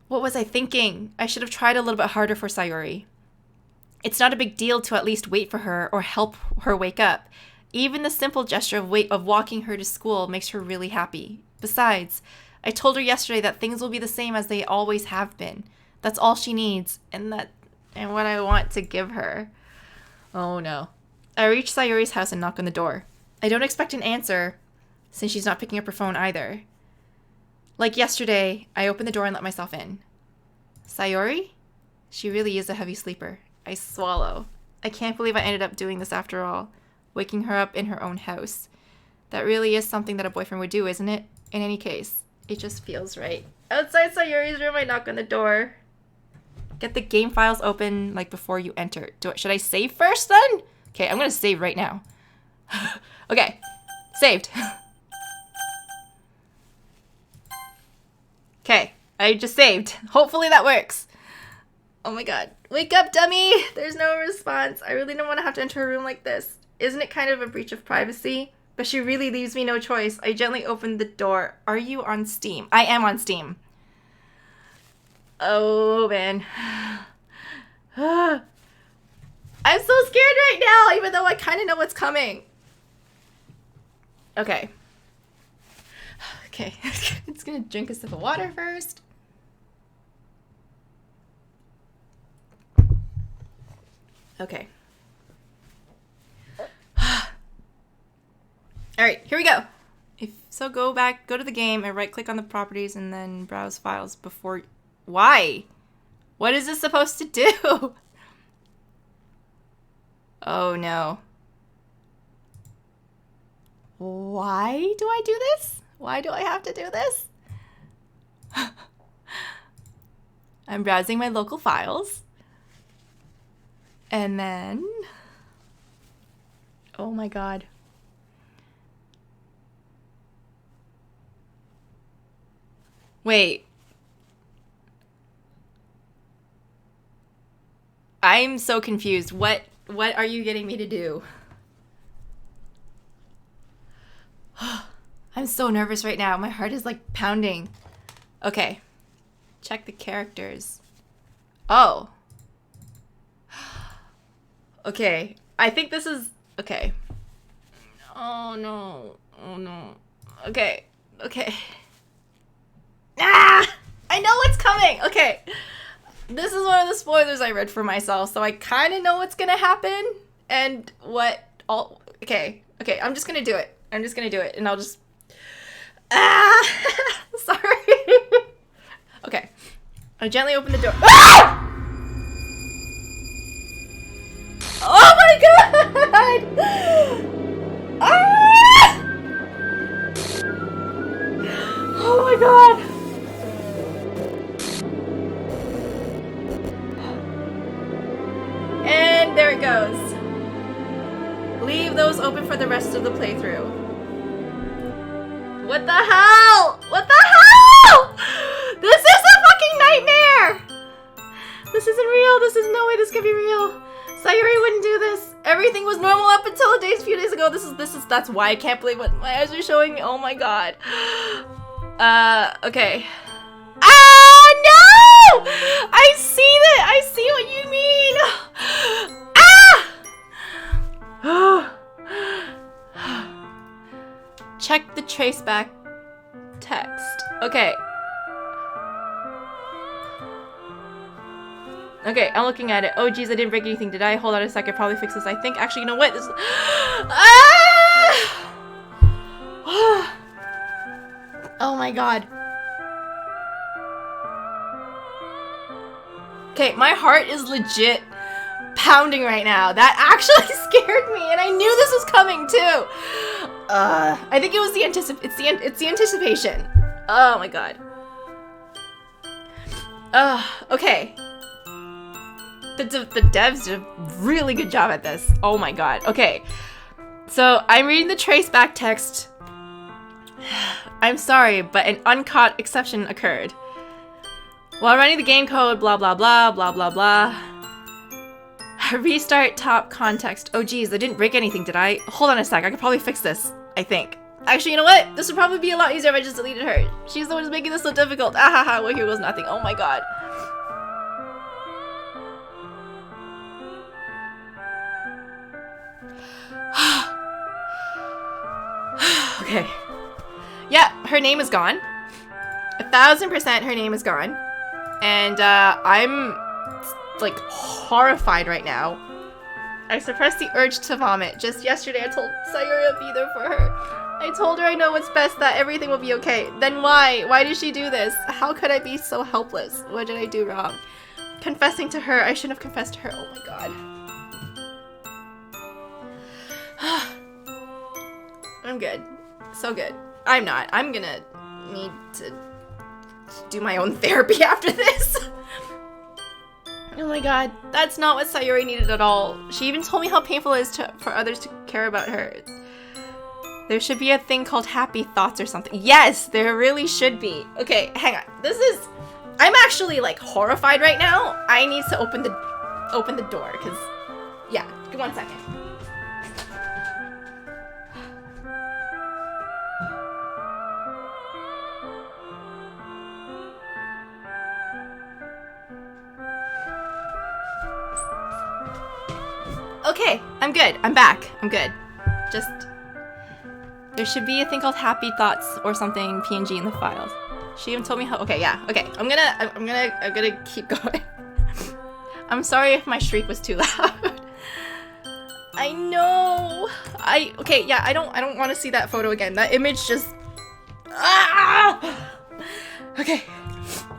What was I thinking? I should have tried a little bit harder for Sayori. It's not a big deal to at least wait for her or help her wake up. Even the simple gesture of walking her to school makes her really happy. Besides, I told her yesterday that things will be the same as they always have been. That's all she needs, and what I want to give her. Oh no. I reach Sayori's house and knock on the door. I don't expect an answer, since she's not picking up her phone either. Like yesterday, I open the door and let myself in. Sayori? She really is a heavy sleeper. I swallow. I can't believe I ended up doing this after all. Waking her up in her own house. That really is something that a boyfriend would do, isn't it? In any case, it just feels right. Outside Sayori's room, I knock on the door. Get the game files open, like, before you enter. Should I save first, then? Okay, I'm gonna save right now. Okay, saved. Okay, I just saved. Hopefully that works. Oh my god. Wake up, dummy! There's no response. I really don't want to have to enter a room like this. Isn't it kind of a breach of privacy? But she really leaves me no choice. I gently opened the door. Are you on Steam? I am on Steam. Oh, man. I'm so scared right now, even though I kind of know what's coming. Okay. Okay. It's gonna drink a sip of water first. Okay. Alright, here we go. Go to the game and right click on the properties and then browse files before... Why? What is this supposed to do? Oh no. Why do I do this? Why do I have to do this? I'm browsing my local files. And then... Oh my god. Wait. I'm so confused. What are you getting me to do? I'm so nervous right now. My heart is like pounding. Okay. Check the characters. Oh. Okay. I think this is... Okay. Oh no. Oh no. Okay. Okay. Ah! I know what's coming! Okay. This is one of the spoilers I read for myself, so I kind of know what's gonna happen and what all... Okay. Okay, I'm just gonna do it. I'm just gonna do it, and I'll just... Ah! Sorry. Okay. I gently open the door. Ah! Oh my god! Ah! Oh my god! And there it goes. Leave those open for the rest of the playthrough. What the hell? What the hell? This is a fucking nightmare! This isn't real. This is no way this could be real. Sayuri wouldn't do this. Everything was normal up until a few days ago. That's why I can't believe what my eyes are showing me. Oh my god. Okay. Ah, no! I see that. I see what you mean. Ah! Check the traceback text. Okay. Okay, I'm looking at it. Oh, geez, I didn't break anything, did I? Hold on a sec, I probably fix this. I think, actually, you know what? This is... Ah! Oh my god. Okay, my heart is legit pounding right now. That actually scared me, and I knew this was coming too. I think it was the anticipation. Oh my god. Okay. The devs did a really good job at this. Oh my god. Okay. So, I'm reading the traceback text. I'm sorry, but an uncaught exception occurred. While running the game code, blah blah blah, blah blah blah. Restart top context. Oh geez, I didn't break anything, did I? Hold on a sec, I could probably fix this, I think. Actually, you know what? This would probably be a lot easier if I just deleted her. She's the one who's making this so difficult. Ahaha, well here goes nothing. Oh my god. Okay. Yeah, her name is gone. 1000% her name is gone. And I'm like horrified right now. I suppressed the urge to vomit. Just yesterday I told Sayuri I'd be there for her. I told her I know what's best, that everything will be okay. Then why? Why did she do this? How could I be so helpless? What did I do wrong? Confessing to her. I shouldn't have confessed to her. Oh my god. I'm good. So good. I'm not. I'm gonna need to do my own therapy after this. Oh my god. That's not what Sayuri needed at all. She even told me how painful it is for others to care about her. There should be a thing called happy thoughts or something. Yes, there really should be. Okay, hang on. I'm actually like horrified right now. I need to open the door, because yeah, give 1 second. Okay, I'm good. I'm back. I'm good. Just... There should be a thing called happy thoughts or something PNG in the files. She even told me how... Okay, yeah. Okay, I'm gonna keep going. I'm sorry if my shriek was too loud. I know. Okay, yeah, I don't want to see that photo again. That image just... Ah! Okay.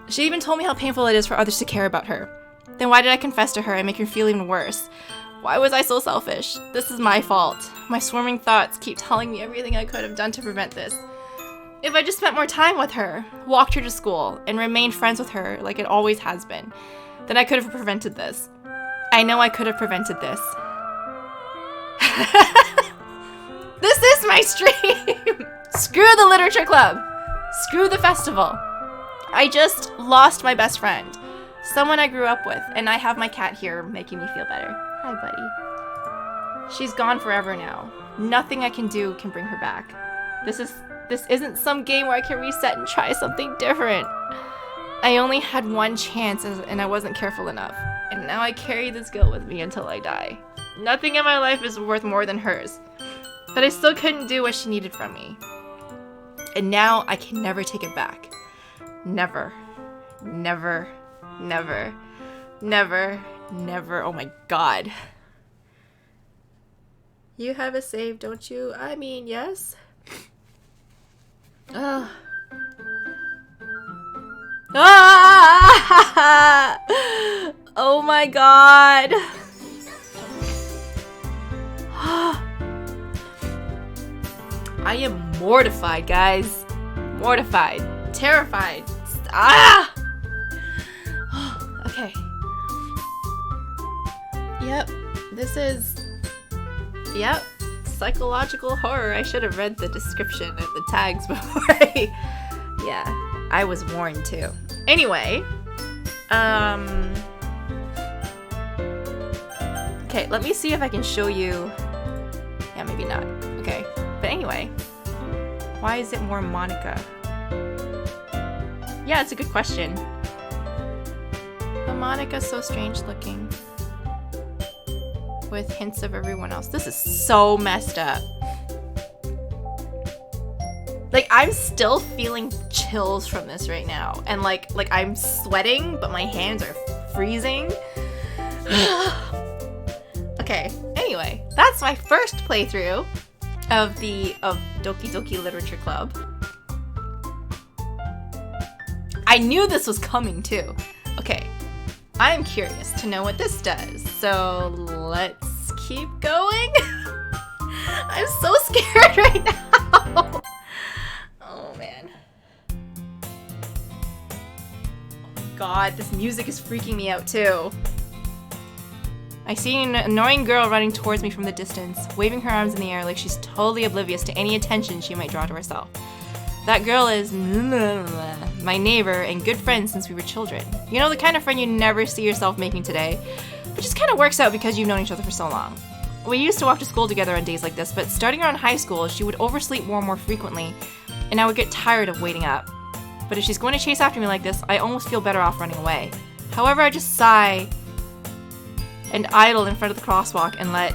She even told me how painful it is for others to care about her. Then why did I confess to her and make her feel even worse? Why was I so selfish? This is my fault. My swarming thoughts keep telling me everything I could have done to prevent this. If I just spent more time with her, walked her to school, and remained friends with her like it always has been, then I could have prevented this. I know I could have prevented this. This is my stream! Screw the literature club! Screw the festival! I just lost my best friend. Someone I grew up with, and I have my cat here making me feel better. Hi, buddy. She's gone forever now. Nothing I can do can bring her back. This isn't some game where I can reset and try something different. I only had one chance and I wasn't careful enough. And now I carry this guilt with me until I die. Nothing in my life is worth more than hers. But I still couldn't do what she needed from me. And now I can never take it back. Never. Never. Never. Never. Never. Oh my god. You have a save, don't you? I mean, yes. Ugh. Ah! Oh my god. I am mortified, guys. Mortified. Terrified. Ah! Okay. Yep. This is... Yep. Psychological horror. I should have read the description and the tags before I... Yeah. I was warned too. Anyway. Okay, let me see if I can show you... Yeah, maybe not. Okay. But anyway. Why is it more Monica? Yeah, it's a good question. But Monica's so strange looking. With hints of everyone else. This is so messed up. Like, I'm still feeling chills from this right now. And like I'm sweating, but my hands are freezing. Okay, anyway, that's my first playthrough of Doki Doki Literature Club. I knew this was coming too. Okay, I'm curious to know what this does, so let's keep going. I'm so scared right now. Oh man. Oh my god, this music is freaking me out too. I see an annoying girl running towards me from the distance, waving her arms in the air like she's totally oblivious to any attention she might draw to herself. That girl is my neighbor and good friend since we were children. You know, the kind of friend you never see yourself making today, which just kind of works out because you've known each other for so long. We used to walk to school together on days like this, but starting around high school, she would oversleep more and more frequently, and I would get tired of waiting up. But if she's going to chase after me like this, I almost feel better off running away. However, I just sigh and idle in front of the crosswalk and let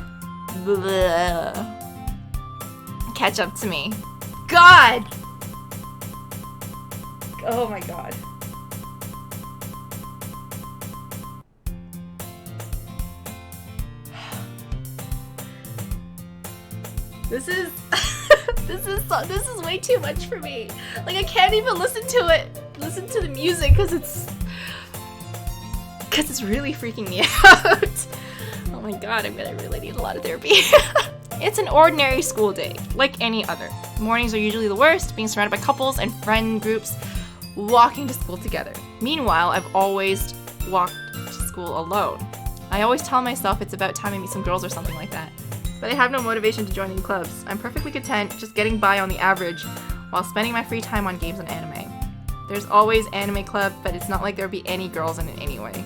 catch up to me. God! Oh my god. This is this is way too much for me. Like, I can't even listen to the music because it's really freaking me out. Oh my god, I'm gonna really need a lot of therapy. It's an ordinary school day, like any other. Mornings are usually the worst, being surrounded by couples and friend groups walking to school together. Meanwhile, I've always walked to school alone. I always tell myself it's about time I meet some girls or something like that. But I have no motivation to join any clubs. I'm perfectly content just getting by on the average while spending my free time on games and anime. There's always anime club, but it's not like there'd be any girls in it anyway.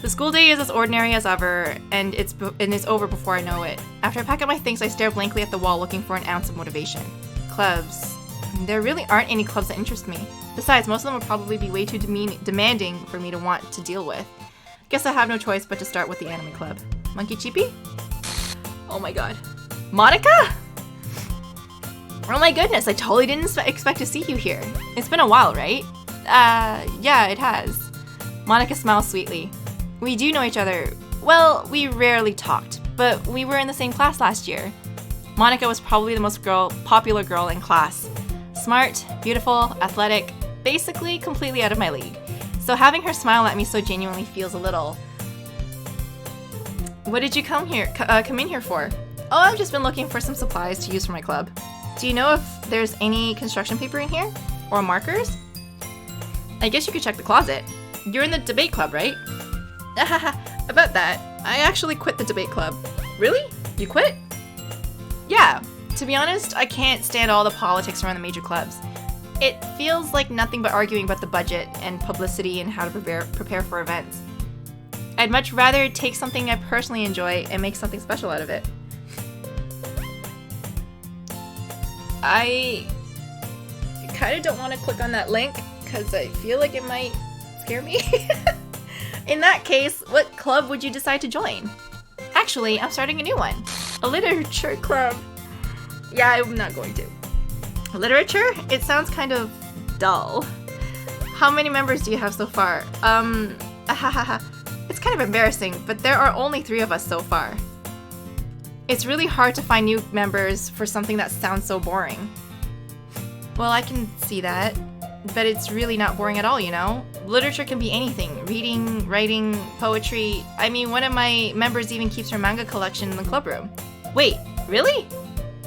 The school day is as ordinary as ever, and it's over before I know it. After I pack up my things, I stare blankly at the wall looking for an ounce of motivation. Clubs. There really aren't any clubs that interest me. Besides, most of them would probably be way too demanding for me to want to deal with. Guess I have no choice but to start with the anime club. Monkey Cheapy? Oh my god. Monica? Oh my goodness, I totally didn't expect to see you here. It's been a while, right? Yeah, it has. Monica smiles sweetly. We do know each other. Well, we rarely talked, but we were in the same class last year. Monica was probably the most popular girl in class. Smart, beautiful, athletic, basically completely out of my league. So having her smile at me so genuinely feels a little... What did you come in here for? Oh, I've just been looking for some supplies to use for my club. Do you know if there's any construction paper in here? Or markers? I guess you could check the closet. You're in the debate club, right? About that, I actually quit the debate club. Really? You quit? Yeah. To be honest, I can't stand all the politics around the major clubs. It feels like nothing but arguing about the budget and publicity and how to prepare for events. I'd much rather take something I personally enjoy and make something special out of it. I kind of don't want to click on that link because I feel like it might scare me. In that case, what club would you decide to join? Actually, I'm starting a new one. A literature club. Yeah, I'm not going to. Literature? It sounds kind of dull. How many members do you have so far? It's kind of embarrassing, but there are only 3 of us so far. It's really hard to find new members for something that sounds so boring. Well, I can see that, but it's really not boring at all, you know? Literature can be anything. Reading, writing, poetry. I mean, one of my members even keeps her manga collection in the club room. Wait, really?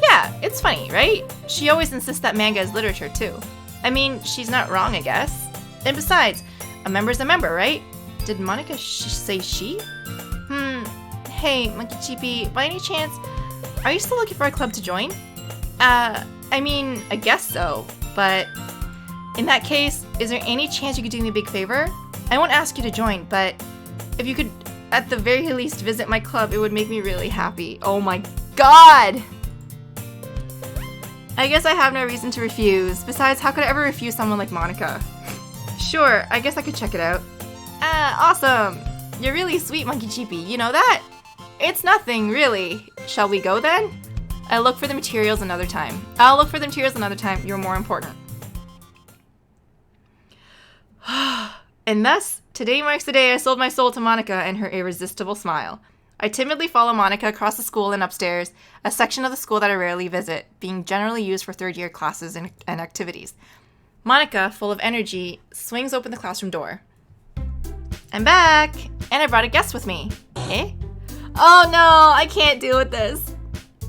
Yeah, it's funny, right? She always insists that manga is literature, too. I mean, she's not wrong, I guess. And besides, a member's a member, right? Did Monica say she? Hey, Monkey Cheapy, by any chance, are you still looking for a club to join? I mean, I guess so, but in that case, is there any chance you could do me a big favor? I won't ask you to join, but if you could, at the very least, visit my club, it would make me really happy. Oh my god! I guess I have no reason to refuse. Besides, how could I ever refuse someone like Monica? Sure, I guess I could check it out. Awesome! You're really sweet, Monkey Cheapy. You know that? It's nothing, really. Shall we go then? I'll look for the materials another time. You're more important. And thus, today marks the day I sold my soul to Monica and her irresistible smile. I timidly follow Monica across the school and upstairs, a section of the school that I rarely visit, being generally used for third-year classes and activities. Monica, full of energy, swings open the classroom door. I'm back! And I brought a guest with me. Eh? Oh no, I can't deal with this.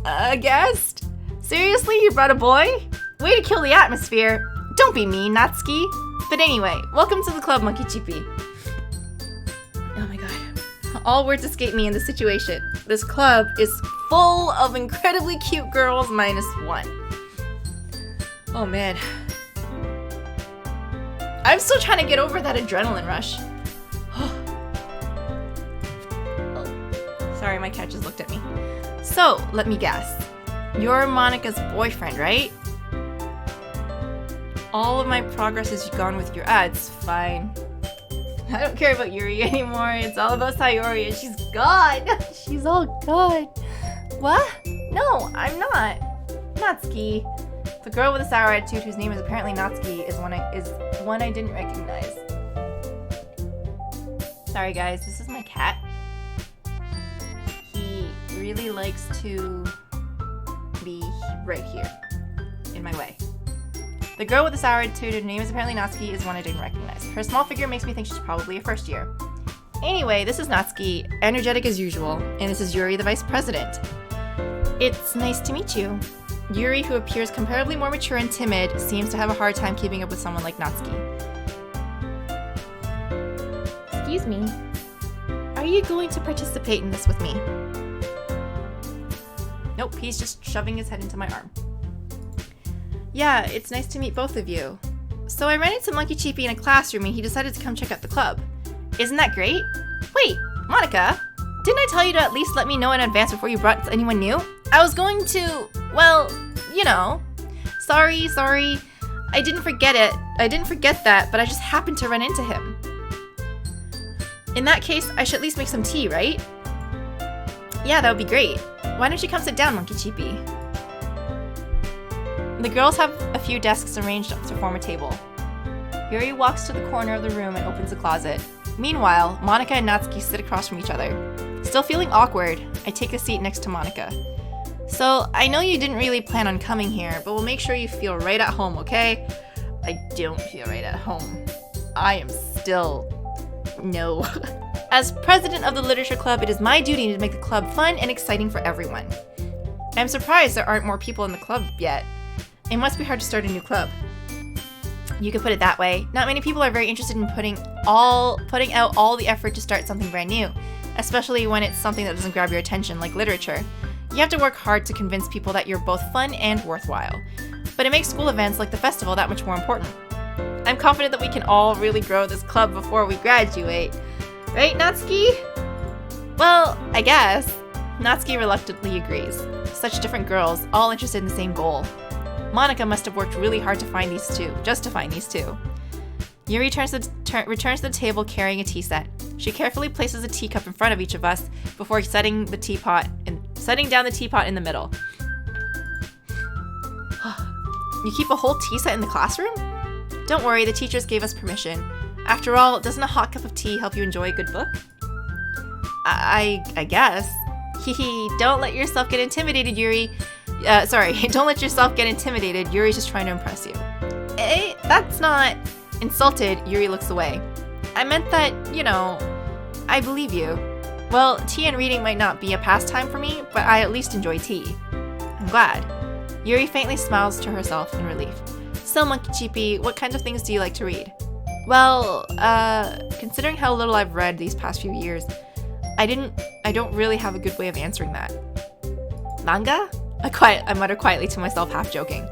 A guest? Seriously, you brought a boy? Way to kill the atmosphere. Don't be mean, Natsuki. But anyway, welcome to the club, Monkey Cheapy. Oh my god. All words escape me in this situation. This club is full of incredibly cute girls minus one. Oh man. I'm still trying to get over that adrenaline rush. Sorry, my cat just looked at me. So, let me guess. You're Monica's boyfriend, right? All of my progress has gone with your ads. Fine. I don't care about Yuri anymore. It's all about Sayori and she's gone. She's all gone. What? No, I'm not. Natsuki. The girl with the sour attitude whose name is apparently Natsuki is one I didn't recognize. Sorry guys, this is my cat. He really likes to be right here, in my way. The girl with the sour attitude whose name is apparently Natsuki is one I didn't recognize. Her small figure makes me think she's probably a first year. Anyway, this is Natsuki, energetic as usual, and this is Yuri, the vice president. It's nice to meet you. Yuri, who appears comparably more mature and timid, seems to have a hard time keeping up with someone like Natsuki. Excuse me. Are you going to participate in this with me? Nope, he's just shoving his head into my arm. Yeah, it's nice to meet both of you. So I ran into Monkey Cheapy in a classroom and he decided to come check out the club. Isn't that great? Wait, Monica, didn't I tell you to at least let me know in advance before you brought anyone new? I was going to, well, you know. Sorry. I didn't forget that, but I just happened to run into him. In that case, I should at least make some tea, right? Yeah, that would be great. Why don't you come sit down, Monkey Cheapy? The girls have a few desks arranged to form a table. Yuri walks to the corner of the room and opens a closet. Meanwhile, Monica and Natsuki sit across from each other. Still feeling awkward, I take a seat next to Monica. So, I know you didn't really plan on coming here, but we'll make sure you feel right at home, okay? I don't feel right at home. I am still... no. As president of the literature club, it is my duty to make the club fun and exciting for everyone. I'm surprised there aren't more people in the club yet. It must be hard to start a new club. You could put it that way. Not many people are very interested in putting out all the effort to start something brand new, especially when it's something that doesn't grab your attention, like literature. You have to work hard to convince people that you're both fun and worthwhile. But it makes school events like the festival that much more important. I'm confident that we can all really grow this club before we graduate. Right, Natsuki? Well, I guess. Natsuki reluctantly agrees. Such different girls, all interested in the same goal. Monica must have worked really hard to find these two, just to find these two. Yuri returns to the table carrying a tea set. She carefully places a teacup in front of each of us before setting down the teapot in the middle. You keep a whole tea set in the classroom? Don't worry, the teachers gave us permission. After all, doesn't a hot cup of tea help you enjoy a good book? I guess. Hehe, don't let yourself get intimidated, Yuri. Sorry, don't let yourself get intimidated. Yuri's just trying to impress you. Eh, that's not... Insulted, Yuri looks away. I meant that, you know, I believe you. Well, tea and reading might not be a pastime for me, but I at least enjoy tea. I'm glad. Yuri faintly smiles to herself in relief. So, Monkey Cheapy, what kinds of things do you like to read? Well, considering how little I've read these past few years, I don't really have a good way of answering that. Manga? I mutter quietly to myself, half joking.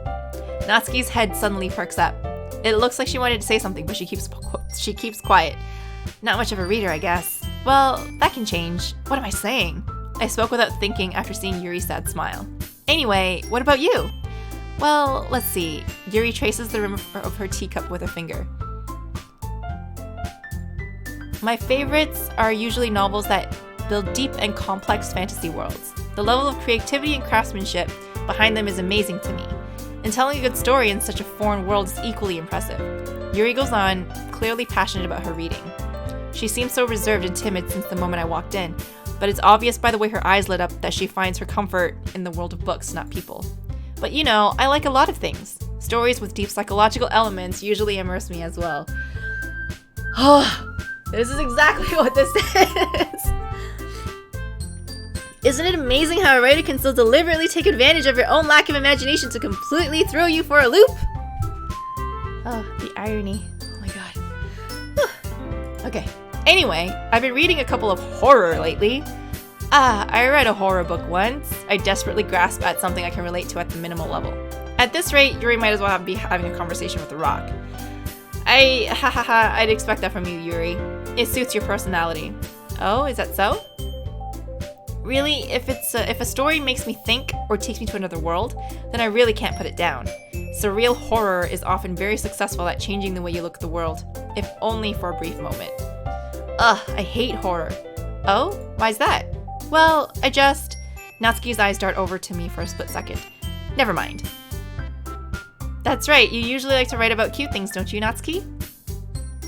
Natsuki's head suddenly perks up. It looks like she wanted to say something, but she keeps quiet. Not much of a reader, I guess. Well, that can change. What am I saying? I spoke without thinking after seeing Yuri's sad smile. Anyway, what about you? Well, let's see. Yuri traces the rim of her teacup with her finger. My favorites are usually novels that build deep and complex fantasy worlds. The level of creativity and craftsmanship behind them is amazing to me. And telling a good story in such a foreign world is equally impressive. Yuri goes on, clearly passionate about her reading. She seems so reserved and timid since the moment I walked in, but it's obvious by the way her eyes lit up that she finds her comfort in the world of books, not people. But you know, I like a lot of things. Stories with deep psychological elements usually immerse me as well. Oh, this is exactly what this is! Isn't it amazing how a writer can so deliberately take advantage of your own lack of imagination to completely throw you for a loop? Oh, the irony. Oh my god. Okay. Anyway, I've been reading a couple of horror lately. I read a horror book once. I desperately grasp at something I can relate to at the minimal level. At this rate, Yuri might as well be having a conversation with the rock. I'd expect that from you, Yuri. It suits your personality. Oh, is that so? Really, if a story makes me think or takes me to another world, then I really can't put it down. Surreal horror is often very successful at changing the way you look at the world, if only for a brief moment. Ugh, I hate horror. Oh? Why's that? Well, Natsuki's eyes dart over to me for a split second. Never mind. That's right, you usually like to write about cute things, don't you, Natsuki?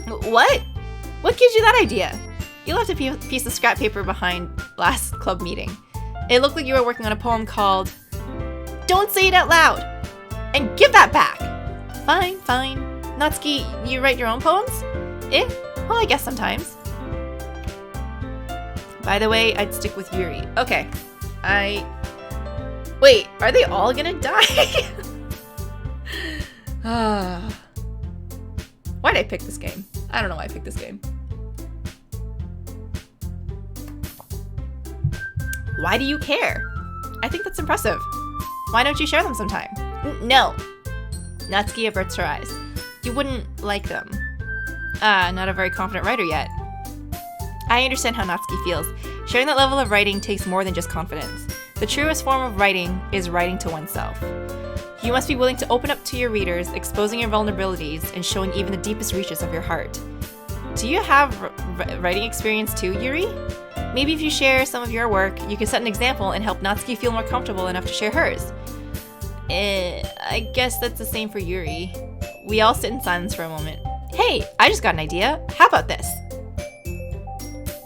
What? What gives you that idea? You left a piece of scrap paper behind last club meeting. It looked like you were working on a poem called... Don't say it out loud! And give that back! Fine, fine. Natsuki, you write your own poems? Eh? Well, I guess sometimes. By the way, I'd stick with Yuri. Okay. Wait, are they all gonna die? Why'd I pick this game? I don't know why I picked this game. Why do you care? I think that's impressive. Why don't you share them sometime? No. Natsuki averts her eyes. You wouldn't like them. Not a very confident writer yet. I understand how Natsuki feels. Sharing that level of writing takes more than just confidence. The truest form of writing is writing to oneself. You must be willing to open up to your readers, exposing your vulnerabilities, and showing even the deepest reaches of your heart. Do you have writing experience too, Yuri? Maybe if you share some of your work, you can set an example and help Natsuki feel more comfortable enough to share hers. I guess that's the same for Yuri. We all sit in silence for a moment. Hey, I just got an idea. How about this?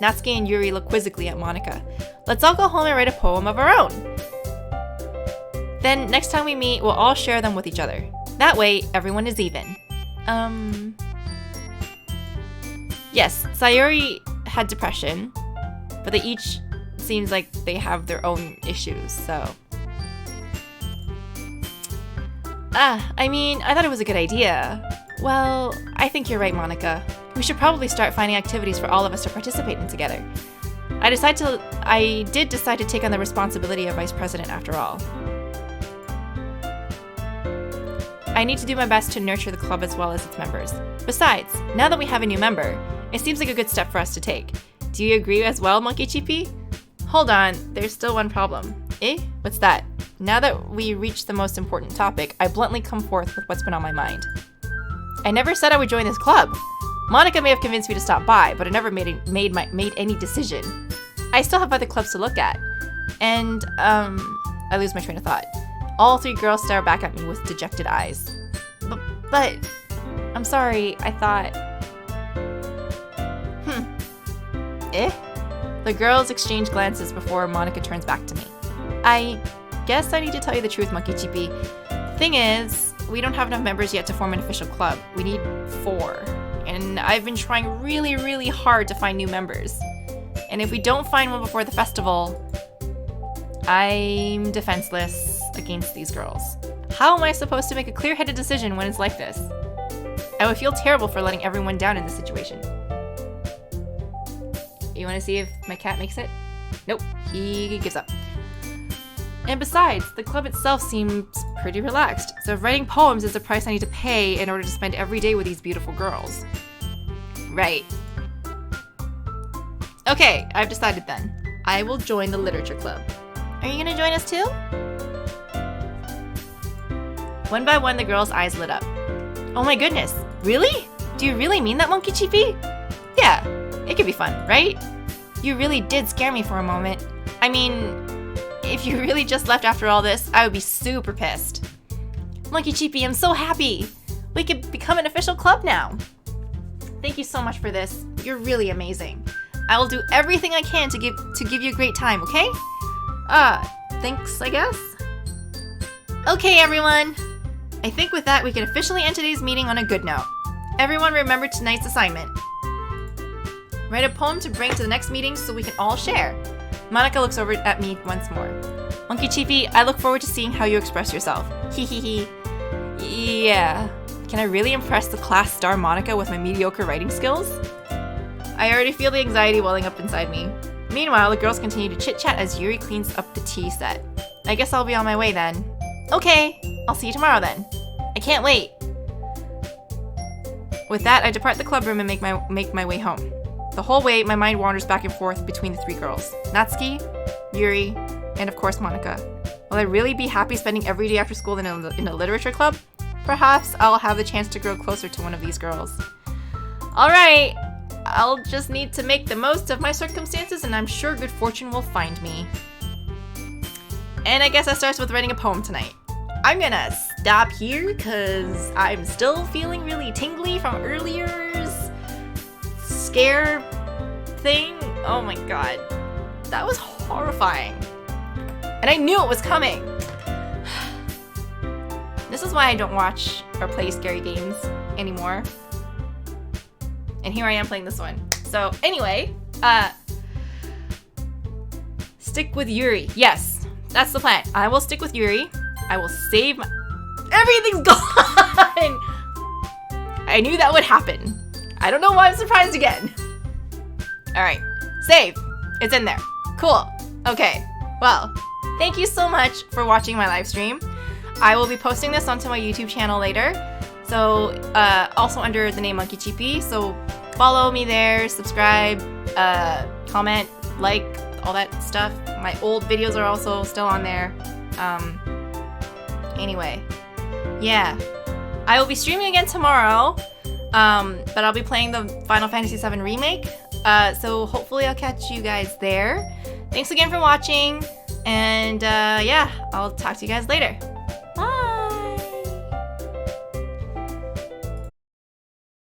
Natsuki and Yuri look quizzically at Monika. Let's all go home and write a poem of our own. Then next time we meet, we'll all share them with each other. That way, everyone is even. Yes, Sayori had depression, but they each seems like they have their own issues, so. I thought it was a good idea. Well, I think you're right, Monika. We should probably start finding activities for all of us to participate in together. I did decide to take on the responsibility of vice president after all. I need to do my best to nurture the club as well as its members. Besides, now that we have a new member, it seems like a good step for us to take. Do you agree as well, Monkey Chippy? Hold on, there's still one problem. Eh? What's that? Now that we reached the most important topic, I bluntly come forth with what's been on my mind. I never said I would join this club. Monika may have convinced me to stop by, but I never made any decision. I still have other clubs to look at. And, I lose my train of thought. All three girls stare back at me with dejected eyes. But, I'm sorry, I thought... Eh? The girls exchange glances before Monica turns back to me. I guess I need to tell you the truth, Monkey Chippy. Thing is, we don't have enough members yet to form an official club. We need 4. And I've been trying really, really hard to find new members. And if we don't find one before the festival, I'm defenseless against these girls. How am I supposed to make a clear-headed decision when it's like this? I would feel terrible for letting everyone down in this situation. You want to see if my cat makes it? Nope, he gives up. And besides, the club itself seems pretty relaxed, so if writing poems is the price I need to pay in order to spend every day with these beautiful girls. Right. Okay, I've decided then. I will join the literature club. Are you gonna join us too? One by one, the girls' eyes lit up. Oh my goodness, really? Do you really mean that, Monkey Chippy? Yeah, it could be fun, right? You really did scare me for a moment. I mean, if you really just left after all this, I would be super pissed. Monkey Chippy, I'm so happy. We could become an official club now. Thank you so much for this. You're really amazing. I will do everything I can to give you a great time, okay? Thanks, I guess? Okay, everyone. I think with that, we can officially end today's meeting on a good note. Everyone remember tonight's assignment. Write a poem to bring to the next meeting so we can all share. Monica looks over at me once more. Monkey Chippy, I look forward to seeing how you express yourself. Hee hee hee. Yeah. Can I really impress the class star Monica with my mediocre writing skills? I already feel the anxiety welling up inside me. Meanwhile, the girls continue to chit-chat as Yuri cleans up the tea set. I guess I'll be on my way then. Okay, I'll see you tomorrow then. I can't wait. With that, I depart the club room and make my way home. The whole way, my mind wanders back and forth between the 3 girls. Natsuki, Yuri, and of course Monica. Will I really be happy spending every day after school in a literature club? Perhaps I'll have the chance to grow closer to one of these girls. Alright, I'll just need to make the most of my circumstances and I'm sure good fortune will find me. And I guess that starts with writing a poem tonight. I'm gonna stop here because I'm still feeling really tingly from earlier's scare thing. Oh my god. That was horrifying. And I knew it was coming. This is why I don't watch or play scary games anymore. And here I am playing this one. So anyway, stick with Yuri. Yes, that's the plan. I will stick with Yuri. I will save my... Everything's gone! I knew that would happen. I don't know why I'm surprised again. Alright, save. It's in there. Cool. Okay, well, thank you so much for watching my live stream. I will be posting this onto my YouTube channel later. So, also under the name Monkey Chippy. So, follow me there, subscribe, comment, like, all that stuff. My old videos are also still on there. Anyway, yeah. I will be streaming again tomorrow, but I'll be playing the Final Fantasy VII Remake. So hopefully I'll catch you guys there. Thanks again for watching, and yeah, I'll talk to you guys later.